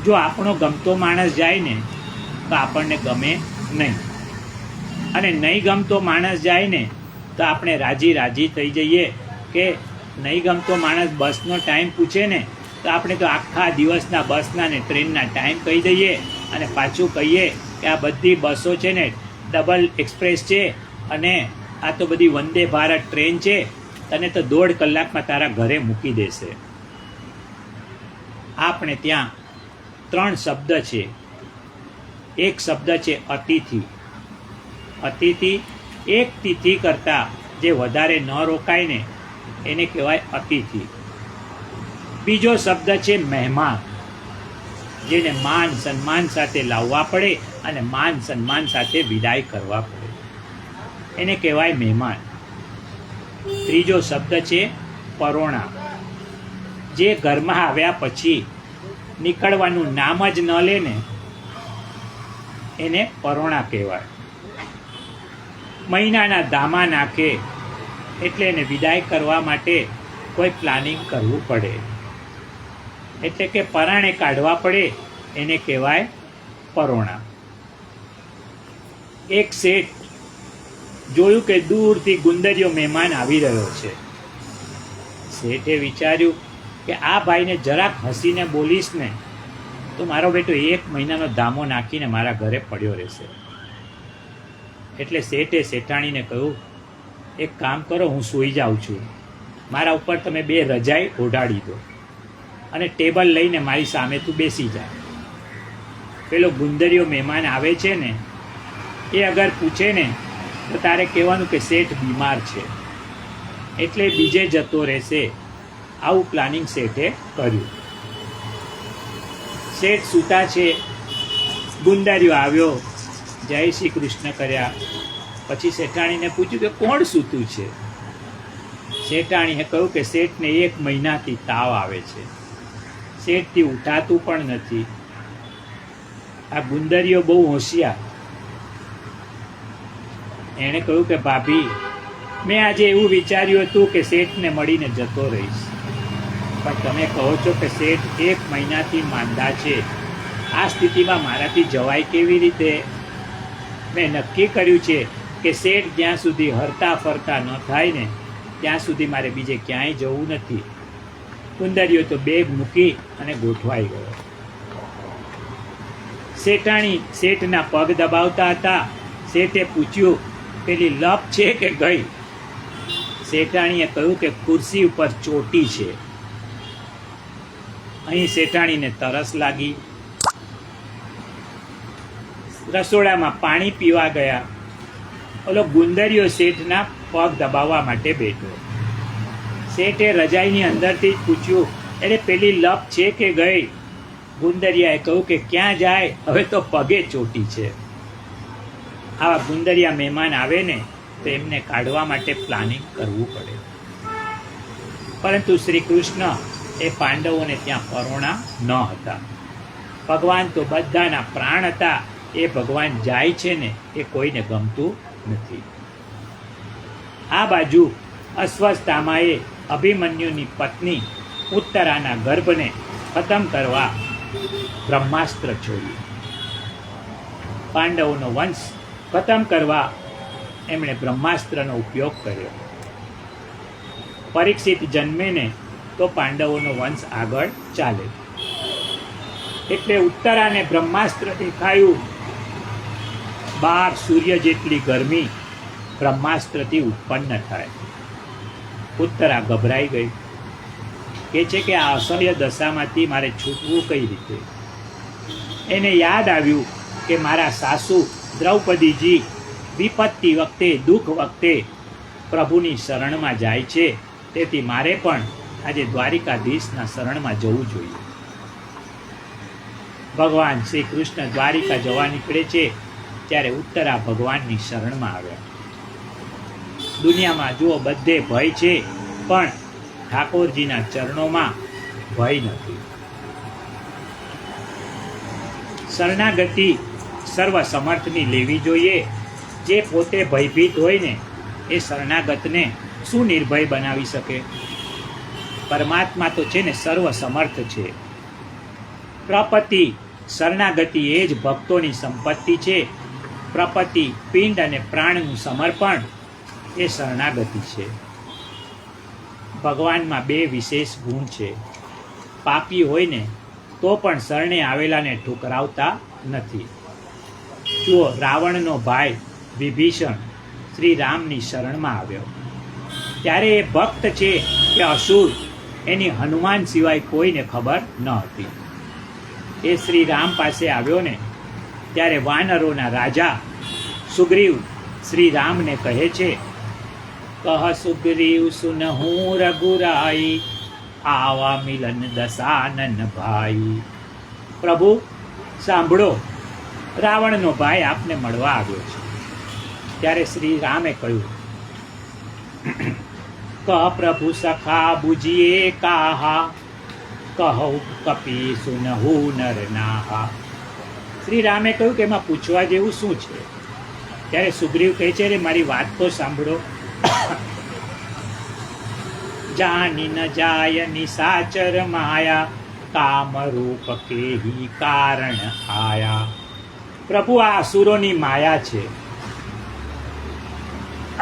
જો આપણો ગમતો માણસ જાય ને તો આપણને ગમે નહીં, અને નહીં ગમતો માણસ જાય ને તો આપણે રાજી થઈ જઈએ. કે નહીં ગમતો માણસ બસનો ટાઈમ પૂછે ને તો આપણે તો આખા દિવસના બસના ને ટ્રેનના ટાઈમ કહી દઈએ, અને પાછું કહીએ કે આ બધી બસો છે ને ડબલ એક્સપ્રેસ છે, અને આ તો બધી વંદે ભારત ટ્રેન છે, તને તો 1.5 કલાકમાં તારા ઘરે મૂકી દેશે. આપણે ત્યાં 3 શબ્દ છે. એક શબ્દ છે અતિથિ. અતિથિ એક તિથિ કરતાં જે વધારે ન રોકાય ને એને કહેવાય અતિથિ. બીજો શબ્દ છે મહેમાન, જેને માન સન્માન સાથે લાવવા પડે અને માન સન્માન સાથે વિદાય કરવા પડે, એને કહેવાય મહેમાન. ત્રીજો શબ્દ છે પરોણા, જે ઘરમાં આવ્યા પછી નીકળવાનું નામ જ ન લે ને એને પરોણા કહેવાય. મહિનાના ધામા નાખે એટલે એને વિદાય કરવા માટે કોઈ પ્લાનિંગ કરવું પડે, એટલે કે પરાણે કાઢવા પડે, એને કહેવાય પરોણા. એક શેઠ જોયું કે દૂરથી ગુંદરિયો મહેમાન આવી રહ્યો છે. શેઠે વિચાર્યું કે આ ભાઈને જરાક હસીને બોલીશ ને તો મારો બેટો 1 મહિનાનો ધામો નાખીને મારા ઘરે પડ્યો રહેશે. એટલે શેઠે શેઠાણીને કહ્યું, એક કામ કરો, હું સૂઈ જાઉં છું, મારા ઉપર તમે 2 રજાઈ ઓઢાડી દો અને ટેબલ લઈને મારી સામે તું બેસી જા. પેલો ગુંદરિયો મહેમાન આવે છે ને એ અગર પૂછે ને તો તારે કહેવાનું કે શેઠ બીમાર છે એટલે બીજે જતો રહેશે. આવું પ્લાનિંગ શેઠે કર્યું. શેઠ સૂતા છે, ગુંદરિયો આવ્યો, જય શ્રી કૃષ્ણ કર્યા, પછી શેઠાણીને પૂછ્યું કે કોણ સૂતું છે. શેઠાણીએ કહ્યું કે શેઠને 1 મહિનાથી તાવ આવે છે, શેઠથી ઉઠાતું પણ નથી. આ ગુંદરિયો બહુ હોશિયાર. એણે કહ્યું કે ભાભી, મેં આજે એવું વિચાર્યું હતું કે શેઠને મળીને જતો રહીશ, પણ તમે કહો છો કે શેઠ 1 મહિનાથી માંદા છે, આ સ્થિતિમાં મારાથી જવાય કેવી રીતે? મેં નક્કી કર્યું છે કે શેઠ જ્યાં સુધી હરતા ફરતા ન થાય ને ત્યાં સુધી મારે બીજે ક્યાંય જવું નથી. ગુંદરિયો તો બેગ મૂકી અને ગોઠવાઈ ગયો. શેઠાણી શેઠના પગ દબાવતા હતા. શેઠે પૂછ્યું, પેલી લપ છે કે ગઈ? શેઠાણીએ કહ્યું કે ખુરશી ઉપર ચોટી છે. અહીં શેઠાણીને તરસ લાગી. રસોડામાં પાણી પીવા ગયા. ઓલો ગુંદરિયો શેઠના પગ દબાવવા માટે બેઠો. શેઠે રજાઈની અંદરથી જ પૂછ્યું, એટલે પેલી લપ છે કે ગઈ? ગુંદરિયાએ કહ્યું કે ક્યાં જાય, હવે તો પગે ચોટી છે. આવા ગુંદરિયા મહેમાન આવે ને તો એમને કાઢવા માટે પ્લાનિંગ કરવું પડે. પરંતુ શ્રી કૃષ્ણ એ પાંડવોને ત્યાં પરોણા ન હતા. ભગવાન તો બધાના પ્રાણ હતા. એ ભગવાન જાય છે ને એ કોઈને ગમતું નથી. આ બાજુ અશ્વત્થામાએ અભિમન્યુની પત્ની ઉત્તરાના ગર્ભને ખતમ કરવા બ્રહ્માસ્ત્ર છોડ્યું. પાંડવોનો વંશ ખતમ કરવા એમણે બ્રહ્માસ્ત્રનો ઉપયોગ કર્યો. પરીક્ષિત જન્મે ને તો પાંડવોનો વંશ આગળ ચાલે. એટલે ઉત્તરાને બ્રહ્માસ્ત્ર દેખાયું. બહાર સૂર્ય જેટલી ગરમી બ્રહ્માસ્ત્રથી ઉત્પન્ન થાય. ઉત્તરા ગભરાઈ ગઈ. કે છે કે આ અસહ્ય દશામાંથી મારે છૂટવું કઈ રીતે? એને યાદ આવ્યું કે મારા સાસુ દ્રૌપદીજી વિપત્તિ વખતે, દુઃખ વખતે પ્રભુની શરણમાં જાય છે, તેથી મારે પણ આજે દ્વારિકાધીશના શરણમાં જવું જોઈએ. ભગવાન શ્રી કૃષ્ણ દ્વારિકા જવા નીકળે છે ત્યારે ઉત્તરા ભગવાનની શરણમાં આવ્યા. દુનિયામાં જુઓ બધે ભય છે, પણ ઠાકોરજીના ચરણોમાં ભય નથી. શરણાગતિ સર્વ સમર્થની લેવી જોઈએ. જે પોતે ભયભીત હોય ને એ શરણાગતને શું નિર્ભય બનાવી શકે? પરમાત્મા તો છે ને સર્વ સમર્થ છે. પ્રપત્તિ શરણાગતિ એ જ ભક્તોની સંપત્તિ છે. પ્રપત્તિ પિંડ અને પ્રાણનું સમર્પણ એ શરણાગતિ છે. ભગવાનમાં બે વિશેષ ગુણ છે. પાપી હોય ને તો પણ શરણે આવેલાને ઠુકરાવતા નથી. જુઓ, રાવણનો ભાઈ વિભીષણ શ્રી રામની શરણમાં આવ્યો ત્યારે એ ભક્ત છે કે અસુર એની હનુમાન સિવાય કોઈને ખબર ન હતી. એ શ્રી રામ પાસે આવ્યો ને ત્યારે વાનરોના રાજા સુગ્રીવ શ્રી રામને કહે છે, કહ સુગ્રીવ સુનહું રઘુરાઈ, આવા મિલન દશાનન ભાઈ. પ્રભુ સાંભળો, રાવણનો ભાઈ આપને મળવા આવ્યો છે. ત્યારે શ્રી રામે કહ્યું, કહ પ્રભુ સખા બુજીએ કાહા, કહો કપી સુનહુ નર નાહા. શ્રી રામે કહ્યું કે એમાં પૂછવા જેવું શું છે? ત્યારે સુગ્રીવ કહે છે, રે મારી વાત તો સાંભળો. જાની ન જાય નિશાચર માયા, કામ રૂપ કેહી કારણ આયા. પ્રભુ આ અસુરોની માયા છે.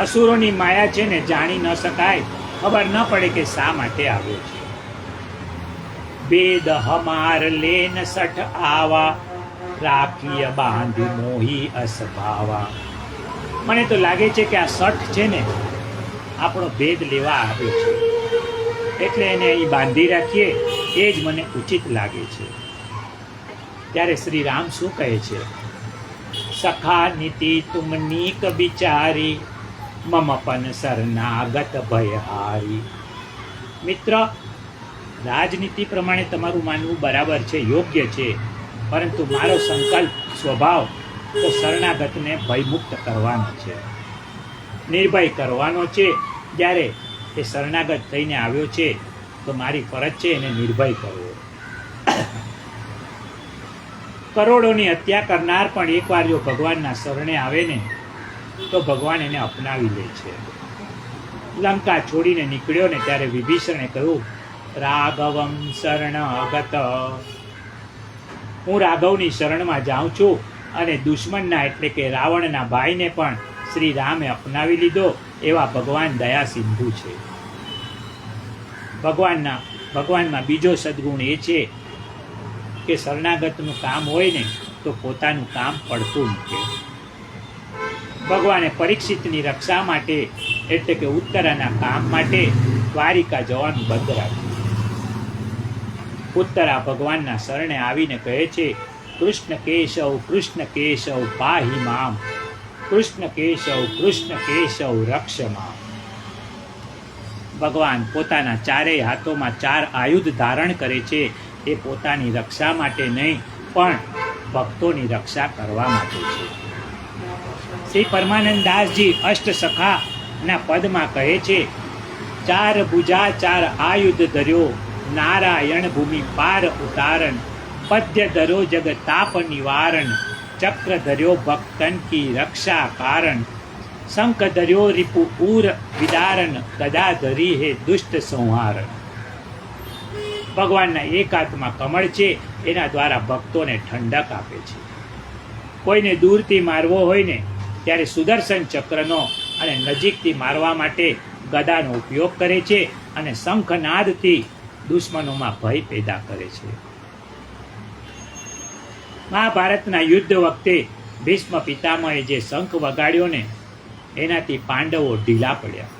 અસુરોની માયા છે ને જાણી ન શકાય, ખબર ન પડે કે શા માટે આવ્યો છે. વેદ હમાર લેન સઠ આવા, રાખીય બાંધી મોહી અસભાવા. મને તો લાગે છે કે આ સઠ છે ને આપણો ભેદ લેવા આવ્યો છે, એટલે એને અહીં બાંધી રાખીએ એ જ મને ઉચિત લાગે છે. ત્યારે શ્રી રામ શું કહે છે? સખા નીતિ તુમ નીક વિચારી, મમ પન શરણાગત ભયહારી. મિત્ર, રાજનીતિ પ્રમાણે તમારું માનવું બરાબર છે, યોગ્ય છે, પરંતુ મારો સંકલ્પ સ્વભાવ તો શરણાગતને ભયમુક્ત કરવાનો છે, નિર્ભય કરવાનો છે. જ્યારે એ શરણાગત થઈને આવ્યો છે તો મારી ફરજ છે એને નિર્ભય કરવો. કરોડોની હત્યા કરનાર પણ એકવાર જો ભગવાનના શરણે આવે ને તો ભગવાન એને અપનાવી લે છે. લંકા છોડીને નીકળ્યો ને ત્યારે વિભીષણે કહ્યું, રાઘવમ શરણાગત. હું રાઘવની શરણમાં જાઉં છું. અને દુશ્મનના એટલે કે રાવણના ભાઈને પણ શ્રી રામે અપનાવી લીધો. એવા ભગવાન દયા સિંધુ છે. ભગવાનમાં બીજો સદગુણ એ છે કે શરણાગતનું કામ હોય ને તો પોતાનું કામ પડતું મૂકે. ભગવાને પરીક્ષિતની રક્ષા માટે એટલે કે ઉત્તરાના કામ માટે દ્વારિકા જવાનું બંધ રાખ્યું. ઉત્તરા ભગવાનના શરણે આવીને કહે છે, કૃષ્ણ કેશવ પાહી મામ, કૃષ્ણ કેશવ રક્ષ મામ. ભગવાન પોતાના ચારેય હાથોમાં 4 આયુધ ધારણ કરે છે. એ પોતાની રક્ષા માટે નહીં, પણ ભક્તોની રક્ષા કરવા માટે છે. શ્રી પરમાનંદદાસજી અષ્ટસખાના પદમાં કહે છે, 4 ભુજા 4 આયુધ ધર્યો, નારાયણ ભૂમિ પાર ઉતારણ, પદ્ય ધર્યો જગ તાપ નિવારણ, ચક્ર ધર્યો ભક્તન કી રક્ષા કારણ, શંખ ધર્યો રિપુ ઉર વિદારણ, ગદા ધરી હે દુષ્ટ સંહારણ. ભગવાનના એક હાથમાં કમળ છે, એના દ્વારા ભક્તોને ઠંડક આપે છે. કોઈને દૂરથી મારવો હોય ને ત્યારે સુદર્શન ચક્રનો અને નજીકથી મારવા માટે ગદાનો ઉપયોગ કરે છે, અને શંખનાદથી દુશ્મનોમાં ભય પેદા કરે છે. મહાભારતના યુદ્ધ વખતે ભીષ્મ પિતામહે જે શંખ વગાડ્યો ને એનાથી પાંડવો ઢીલા પડ્યા.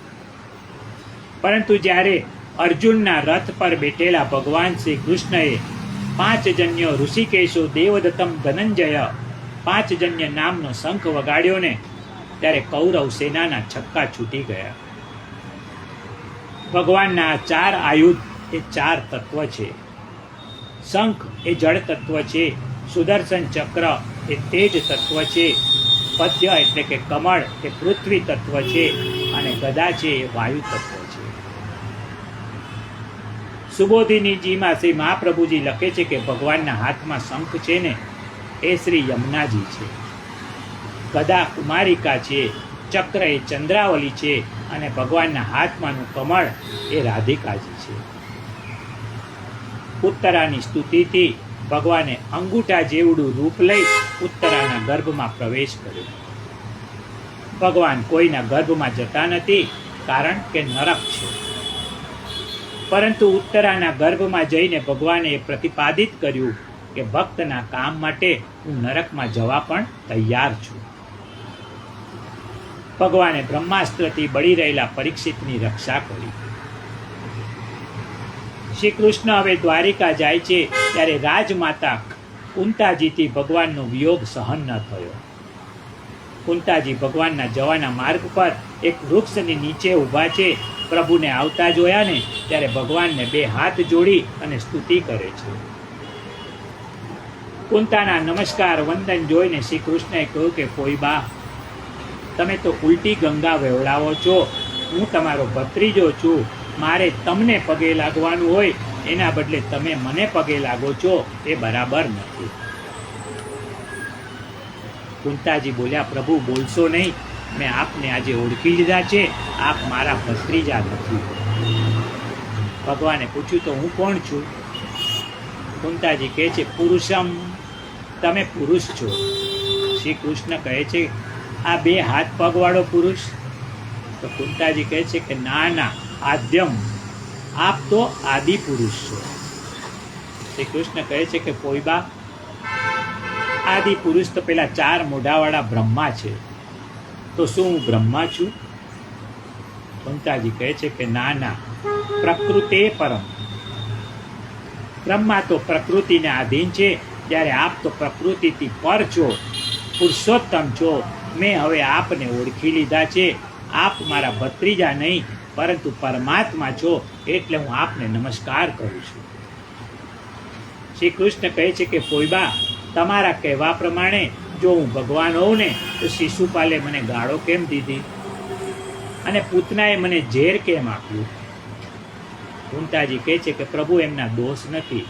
પરંતુ જ્યારે અર્જુનના રથ પર બેઠેલા ભગવાન શ્રી કૃષ્ણએ પાંચજન્ય ઋષિકેશો દેવદત્તમ ધનંજય પાંચજન્ય નામનો શંખ વગાડ્યો ને ત્યારે કૌરવ સેનાના છક્કા છૂટી ગયા. ભગવાનના ચાર આયુધ એ ચાર તત્વ છે. શંખ એ જળ તત્વ છે, સુદર્શન ચક્ર એ તેજ તત્વ છે, પદ્ય એટલે કે કમળ એ પૃથ્વી તત્વ છે અને ગદા છે એ વાયુ તત્વ છે. સુબોધિનીજીમાં શ્રી મહાપ્રભુજી લખે છે કે ભગવાનના હાથમાં શંખ છે ને એ શ્રી યમુનાજી છે, ગદા કુમારિકા છે, ચક્ર એ ચંદ્રાવલી છે અને ભગવાનના હાથમાંનું કમળ એ રાધિકાજી છે. ઉત્તરાની સ્તુતિથી ભગવાને અંગૂઠા જેવડું રૂપ લઈ ઉત્તરાના ગર્ભમાં પ્રવેશ કર્યો. ભગવાન કોઈના ગર્ભમાં જતા નથી, કારણ કે નરક છે. પરંતુ ઉત્તરાના ગર્ભમાં જઈને ભગવાને એ પ્રતિપાદિત કર્યું કે ભક્તના કામ માટે હું નરકમાં જવા પણ તૈયાર છું. ભગવાને બ્રહ્માસ્ત્રથી બળી રહેલા પરીક્ષિતની રક્ષા કરી. શ્રી કૃષ્ણ હવે દ્વારિકા જાય છે ત્યારે રાજમાતા કુંતાજીથી ભગવાનનો વિયોગ સહન ન થયો. કુંતાજી ભગવાનના જવાના માર્ગ પર એક વૃક્ષની નીચે ઊભા છે. પ્રભુને આવતા જોયા ને ત્યારે ભગવાનને બે હાથ જોડી અને સ્તુતિ કરે છે. કુંતાના નમસ્કાર વંદન જોઈને શ્રી કૃષ્ણએ કહ્યું કે પોઈબા, તમે તો ઉલટી ગંગા વહેવડાવો છો. હું તમારો ભત્રીજો છું. મારે તમને પગે લાગવાનું હોય એના બદલે તમે મને પગે લાગો છો, એ બરાબર નથી. કુંતાજી બોલ્યા, પ્રભુ બોલશો નહીં, મેં આપને આજે ઓળખી લીધા છે, આપ મારા ભત્રીજા નથી. ભગવાને પૂછ્યું, તો હું કોણ છું? કુંતાજી કહે છે, પુરુષમ, તમે પુરુષ છો. શ્રી કૃષ્ણ કહે છે, આ બે હાથ પગવાળો પુરુષ? તો કુંતાજી કહે છે કે ના ના, આદ્યમ, આપ તો આદિ પુરુષ છો. શ્રી કૃષ્ણ કહે છે કે પોઈબા, આદિ પુરુષ તો પેલા ચાર મોઢાવાળા બ્રહ્મા છે, તો શું હું બ્રહ્મા છું? કુંતાજી કહે છે કે ના ના, પ્રકૃતે પરમ. બ્રહ્મા તો પ્રકૃતિને આધીન છે, જ્યારે આપ તો પ્રકૃતિથી પર છો, પુરુષોત્તમ છો. મેં હવે આપને ઓળખી લીધા છે. આપ મારા ભત્રીજા નહીં પરંતુ પરમાત્મા છો, એટલે હું આપને નમસ્કાર કરું છું. શ્રી કૃષ્ણ કહે છે કે પોઈબા, તમારા કહેવા પ્રમાણે જો હું ભગવાન હોઉં ને તો શિશુપાલે મને ગાળો કેમ દીધી અને પૂતનાએ મને ઝેર કેમ આપ્યું? કુંતાજી કહે છે કે પ્રભુ, એમના દોષ નથી.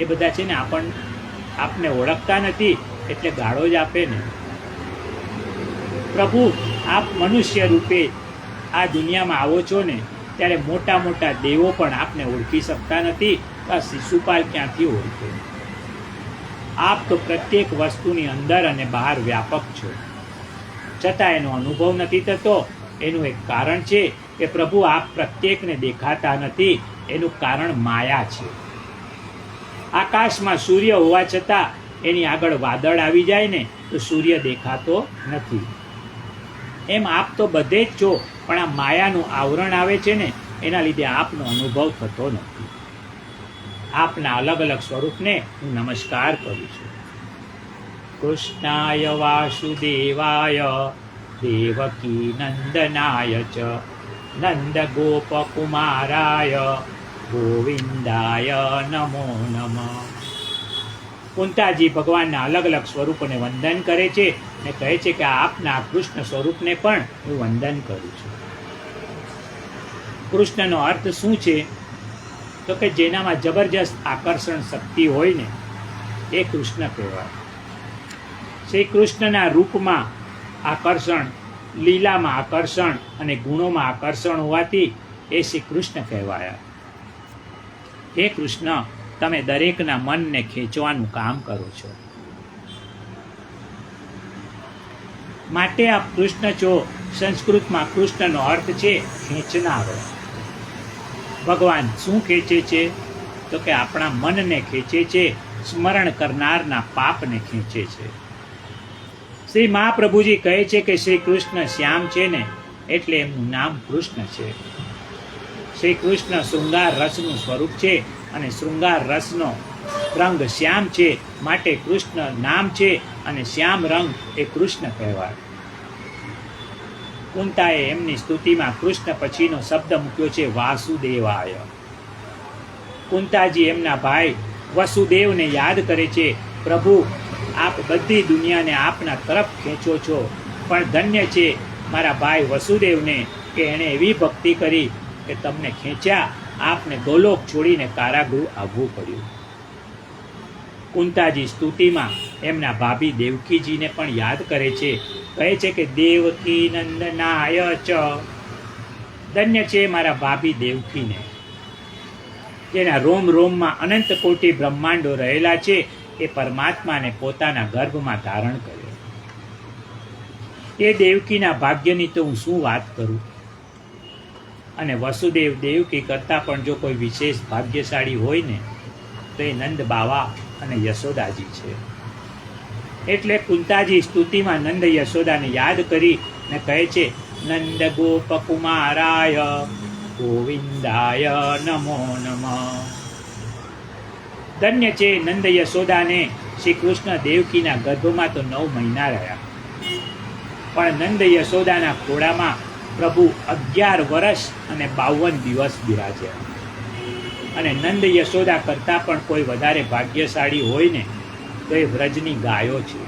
એ બધા છે ને આપને ઓળખતા નથી એટલે ગાળો જ આપે ને. પ્રભુ, આપ મનુષ્ય રૂપે આ દુનિયામાં આવો છો ને ત્યારે મોટા મોટા દેવો પણ આપને ઓળખી શકતા નથી, આ શિશુપાલ ક્યાંથી ઓળખે? આપ તો પ્રત્યેક વસ્તુની અંદર અને બહાર વ્યાપક છો, છતાં એનો અનુભવ નથી થતો. એનું એક કારણ છે કે પ્રભુ, આપ પ્રત્યેકને દેખાતા નથી. એનું કારણ માયા છે. આકાશમાં સૂર્ય હોવા છતાં એની આગળ વાદળ આવી જાય ને તો સૂર્ય દેખાતો નથી. એમ આપ તો બધે જ છો, પણ આ માયાનું આવરણ આવે છે ને એના લીધે આપનો અનુભવ થતો નથી. આપના અલગ અલગ સ્વરૂપને હું નમસ્કાર કરું છું. કૃષ્ણાય વાસુદેવાય દેવકી નંદનાય ચ નંદ ગોપકુમારાય ગોવિંદાય નમો નમઃ. કુંતાજી ભગવાનના અલગ અલગ સ્વરૂપોને વંદન કરે છે ને કહે છે કે આપના કૃષ્ણ સ્વરૂપને પણ હું વંદન કરું છું. કૃષ્ણનો અર્થ શું છે? તો કે જેનામાં જબરજસ્ત આકર્ષણ શક્તિ હોય ને એ કૃષ્ણ કહેવાય. શ્રી કૃષ્ણના રૂપમાં આકર્ષણ, લીલામાં આકર્ષણ અને ગુણોમાં આકર્ષણ હોવાથી એ શ્રી કૃષ્ણ કહેવાયા. હે કૃષ્ણ, તમે દરેકના મનને ખેંચવાનું કામ કરો છો, માટે આપ કૃષ્ણ છો. સંસ્કૃતમાં કૃષ્ણનો અર્થ છે ખેંચનારો. ભગવાન શું ખેંચે છે? તો કે આપણા મનને ખેંચે છે સ્મરણ કરનારના પાપને ખેંચે છે. શ્રી મહાપ્રભુજી કહે છે કે શ્રી કૃષ્ણ શ્યામ છે ને એટલે એમનું નામ કૃષ્ણ છે. શ્રી કૃષ્ણ શૃંગાર રસનું સ્વરૂપ છે અને શૃંગાર રસનો રંગ શ્યામ છે, માટે કૃષ્ણ નામ છે અને શ્યામ રંગ એ કૃષ્ણ કહેવાય. કુંતાએ એમની સ્તુતિમાં કૃષ્ણ પછીનો શબ્દ મૂક્યો છે વાસુદેવાય. કુંતાજી એમના ભાઈ વસુદેવને યાદ કરે છે, પ્રભુ આપ બધી દુનિયાને આપના તરફ ખેંચો છો, પણ ધન્ય છે મારા ભાઈ વસુદેવને કે એણે એવી ભક્તિ કરી કે તમને ખેંચ્યા, આપને ગોલોક છોડીને કારાગૃહ આવવું પડ્યું. કુંતાજી સ્તુતિમાં એમના ભાભી દેવકીજીને પણ યાદ કરે છે, કહે છે કે દેવકી નંદનાય ચ. ધન્ય છે મારા ભાભી દેવકીને, જેના રોમ રોમમાં અનંત કોટી બ્રહ્માંડો રહેલા છે, એ પરમાત્માને પોતાના ગર્ભમાં ધારણ કર્યો. એ દેવકીના ભાગ્યની તો હું શું વાત કરું. અને વસુદેવ દેવકી કરતાં પણ જો કોઈ વિશેષ ભાગ્યશાળી હોય ને તો એ નંદ બાવા અને યશોદાજી છે. એટલે કુંતાજી સ્તુતિમાં નંદ યશોદાને યાદ કરી ને કહે છે, નંદ ગોપ કુમારાય ગોવિંદાય નમો નમઃ. ધન્ય છે નંદ યશોદાને શ્રી કૃષ્ણ દેવકીના ગર્ભમાં તો 9 મહિના રહ્યા, પણ નંદ યશોદાના ખોળામાં પ્રભુ 11 વર્ષ અને 52 દિવસ બિરાજ્યા. અને નંદ યશોદા કરતાં પણ કોઈ વધારે ભાગ્યશાળી હોય ને તો એ વ્રજની ગાયો છે.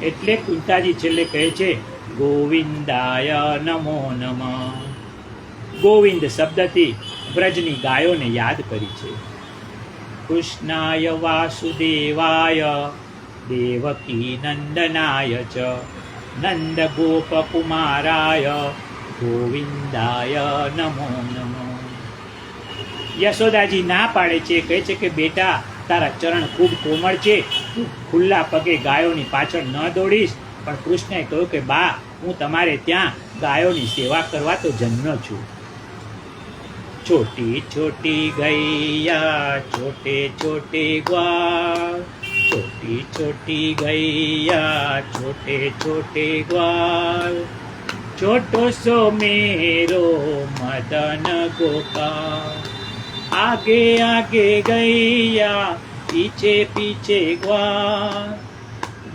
એટલે કુંતાજી છેલ્લે કહે છે ગોવિંદાય નમો નમઃ. ગોવિંદ શબ્દથી વ્રજની ગાયોને યાદ કરી છે. કૃષ્ણાય વાસુદેવાય દેવકી નંદનાય ચ નંદ ગોપ કુમારાય ગોવિંદાય નમો નમઃ. યશોદાજી ના પાડે છે, કહે છે કે બેટા તારા ચરણ ખૂબ કોમળ છે, તું ખુલ્લા પગે ગાયોની પાછળ ન દોડીશ. પણ કૃષ્ણએ કહ્યું કે બા, હું તમારે ત્યાં ગાયોની સેવા કરવા તો જન્મ્યો છું. छोटी छोटी गैया छोटे छोटे ग्वाल, छोटी छोटी गैया छोटे छोटे ग्वाल, छोटो सो मेरो मदन गोपाल, आगे आगे गैया पीछे पीछे ग्वाल,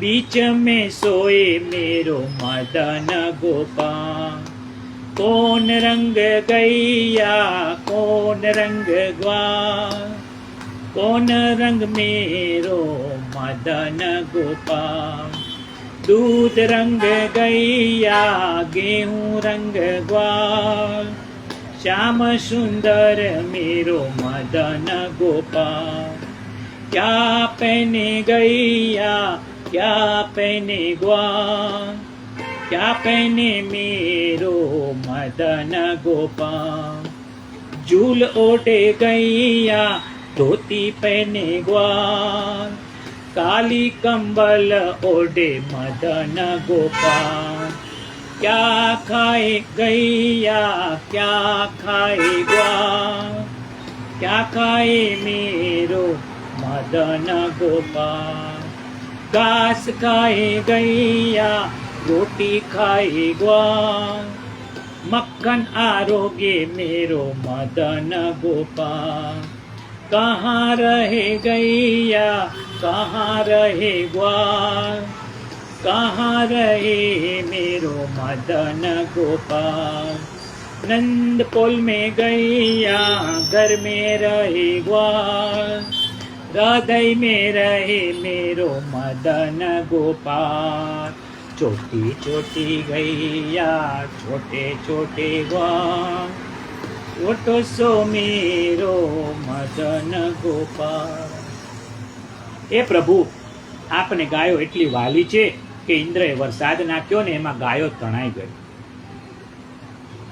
बीच में सोए मेरो मदन गोपाल, कौन रंग गैया कौन रंग ग्वाल, कौन रंग मेरो मदन गोपाल, दूध रंग गैया गेहूँ रंग ग्वाल, श्याम सुंदर मेरो मदन गोपाल, क्या पहने गैया क्या पहने ग्वाल, क्या पहने मेरो मदन गोपाल, झूल ओढ़े गैया धोती पहने ग्वाल, काली कंबल ओढ़े मदन गोपाल, क्या खाए गैया क्या खाए ग्वाल, क्या खाए मेरो मदन गोपाल, घास खाए गैया रोटी खाए ग्वाल, मक्खन आरोग्य मेरो मदन गोपाल, कहाँ रहे गैया कहाँ रहे ग्वाल, कहाँ रहे मेरो मदन गोपाल, नंदपोल में गैया घर में रहे ग्वाल, हृदय में रहे मेरो मदन गोपाल, छोटी छोटी गैया छोटे छोटे ग्वाल, छोटो सो मेरो मदन गोपाल. એ પ્રભુ, આપને ગાયો એટલી વાલી છે કે ઇન્દ્રએ વરસાદ નાખ્યો ને એમાં ગાયો તણાઈ ગઈ.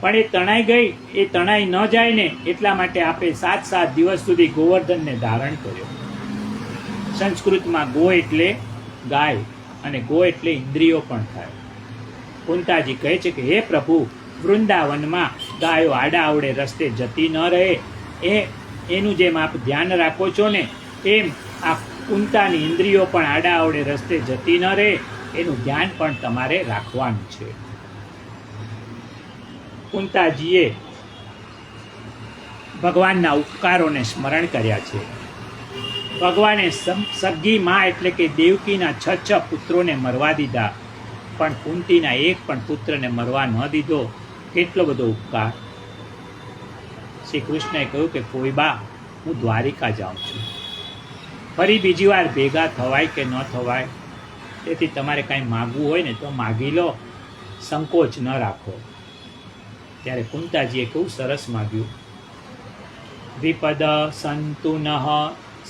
પણ એ તણાઈ ગઈ, એ તણાઈ ન જાય ને એટલા માટે આપે 7 દિવસ સુધી ગોવર્ધનને ધારણ કર્યો. સંસ્કૃતમાં ગો એટલે ગાય અને ગો એટલે ઇન્દ્રિયો પણ થાય. કુંતાજી કહે છે કે હે પ્રભુ, વૃંદાવનમાં ગાયો આડા આવડે રસ્તે જતી ન રહે એનું જેમ આપ ધ્યાન રાખો છો ને, એમ આ કુંતાની ઇન્દ્રિયો પણ આડાઅવડે રસ્તે જતી ન રહે એનું ધ્યાન પણ તમારે રાખવાનું છે. કુંતાજીએ ભગવાનના ઉપકારોને સ્મરણ કર્યા છે. ભગવાને સગી માં એટલે કે દેવકીના 6 પુત્રોને મરવા દીધા, પણ કુંતીના એક પણ પુત્રને મરવા ન દીધો. કેટલો બધો ઉપકાર. શ્રી કૃષ્ણએ કહ્યું કે ફોઈબા, હું દ્વારિકા જાઉં છું, ફરી બીજી વાર ભેગા થવાય કે ન થવાય, તેથી તમારે કાંઈ માગવું હોય ને તો માગી લો, સંકોચ ન રાખો. ત્યારે કુંતાજીએ કેવું સરસ માગ્યું. વિપદ સંતુ નઃ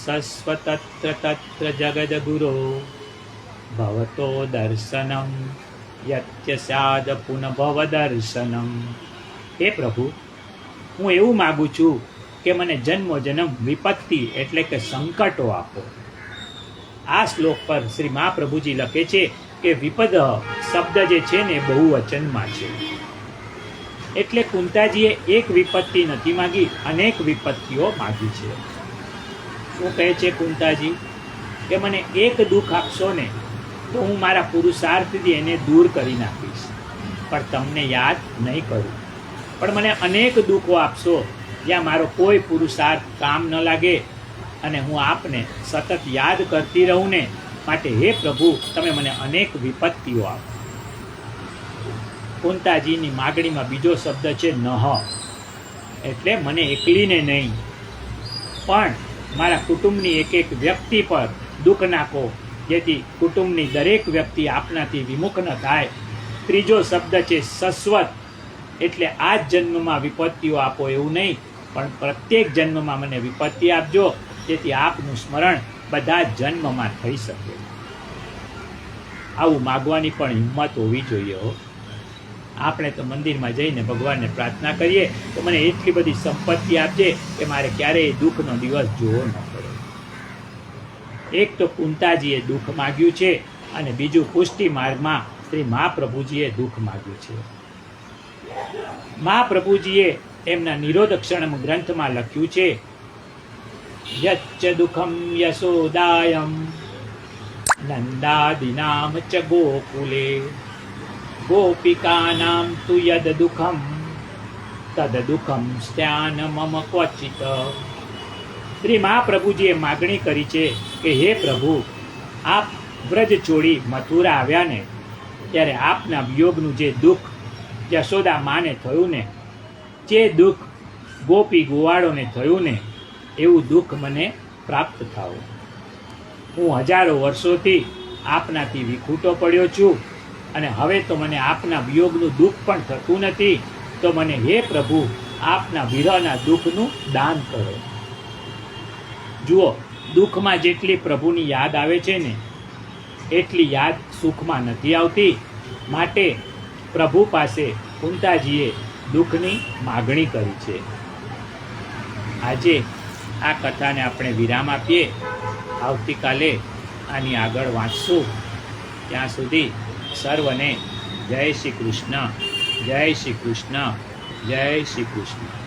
સસ્વતત્ર તત્ર જગદગુરો ભવતો દર્શનમ યત્યસ્યાદ પુનઃભવ દર્શનમ. હે પ્રભુ, હું એવું માગું છું કે મને જન્મો જન્મ વિપત્તિ એટલે કે સંકટો આપો. આ શ્લોક પર શ્રી મહાપ્રભુજી લખે છે કે વિપદ શબ્દ જે છે ને બહુવચનમાં છે. એટલે કુંતાજીએ એક વિપત્તિ નથી માગી, અનેક વિપત્તિઓ માગી છે. શું કહે છે કુંતાજી કે મને એક દુઃખ આપશો ને તો હું મારા પુરુષાર્થથી એને દૂર કરી નાખીશ, પણ તમને યાદ નહીં કરું. પણ મને અનેક દુઃખો આપશો જ્યાં મારો કોઈ પુરુષાર્થ કામ ન લાગે અને હું આપને સતત યાદ કરતી રહું ને, માટે હે પ્રભુ તમે મને અનેક વિપત્તિઓ આપો. કુંતાજીની માગણીમાં બીજો શબ્દ છે નહ, એટલે મને એકલીને નહીં પણ મારા કુટુંબની એક એક વ્યક્તિ પર દુઃખ નાખો, જેથી કુટુંબની દરેક વ્યક્તિ આપનાથી વિમુખ ન થાય. ત્રીજો શબ્દ છે સસ્વત, એટલે આ જ જન્મમાં વિપત્તિઓ આપો એવું નહીં, પણ પ્રત્યેક જન્મમાં મને વિપત્તિ આપજો, જેથી આપનું સ્મરણ બધા જ જન્મમાં થઈ શકે. આવું માગવાની પણ હિંમત હોવી જોઈએ. આપણે તો મંદિરમાં જઈને ભગવાનને પ્રાર્થના કરીએ તો મને એટલી બધી સંપત્તિ આપજે કે મારે ક્યારેય દુઃખનો દિવસ જોવો ન પડે. એક તો કુંતાજીએ દુઃખ માગ્યું છે અને બીજું પુષ્ટિ માર્ગમાં શ્રી મહાપ્રભુજીએ દુઃખ માગ્યું છે. મહાપ્રભુજીએ એમના નિરોધક્ષણમ ગ્રંથમાં લખ્યું છે યચ્ચ દુઃખમ યશોદાયમ નંદાદિનામ ચ ગોકુલે ગોપિકાનામ તુ યદ દુઃખમ તદ દુઃખમ સ્યાન મમ ક્વચિત. શ્રી મહાપ્રભુજીએ માગણી કરી છે કે હે પ્રભુ, આપ વ્રજ છોડી મથુરા આવ્યા ને ત્યારે આપના વિયોગનું જે દુઃખ યશોદા માને થયું ને, જે દુઃખ ગોપી ગોવાળોને થયું ને, એવું દુઃખ મને પ્રાપ્ત થયું. હું હજારો વર્ષોથી આપનાથી વિખૂટો પડ્યો છું અને હવે તો મને આપના વિયોગનું દુઃખ પણ થતું નથી. તો મને હે પ્રભુ આપના વિરહના દુઃખનું દાન કરો. જુઓ, દુઃખમાં જેટલી પ્રભુની યાદ આવે છે ને એટલી યાદ સુખમાં નથી આવતી. માટે પ્રભુ પાસે કુંતાજીએ દુઃખની માગણી કરી છે. આજે આ કથાને આપણે વિરામ આપીએ. આવતીકાલે આની આગળ વાંચશું. ત્યાં સુધી સર્વને જય શ્રી કૃષ્ણ, જય શ્રી કૃષ્ણ, જય શ્રી કૃષ્ણ.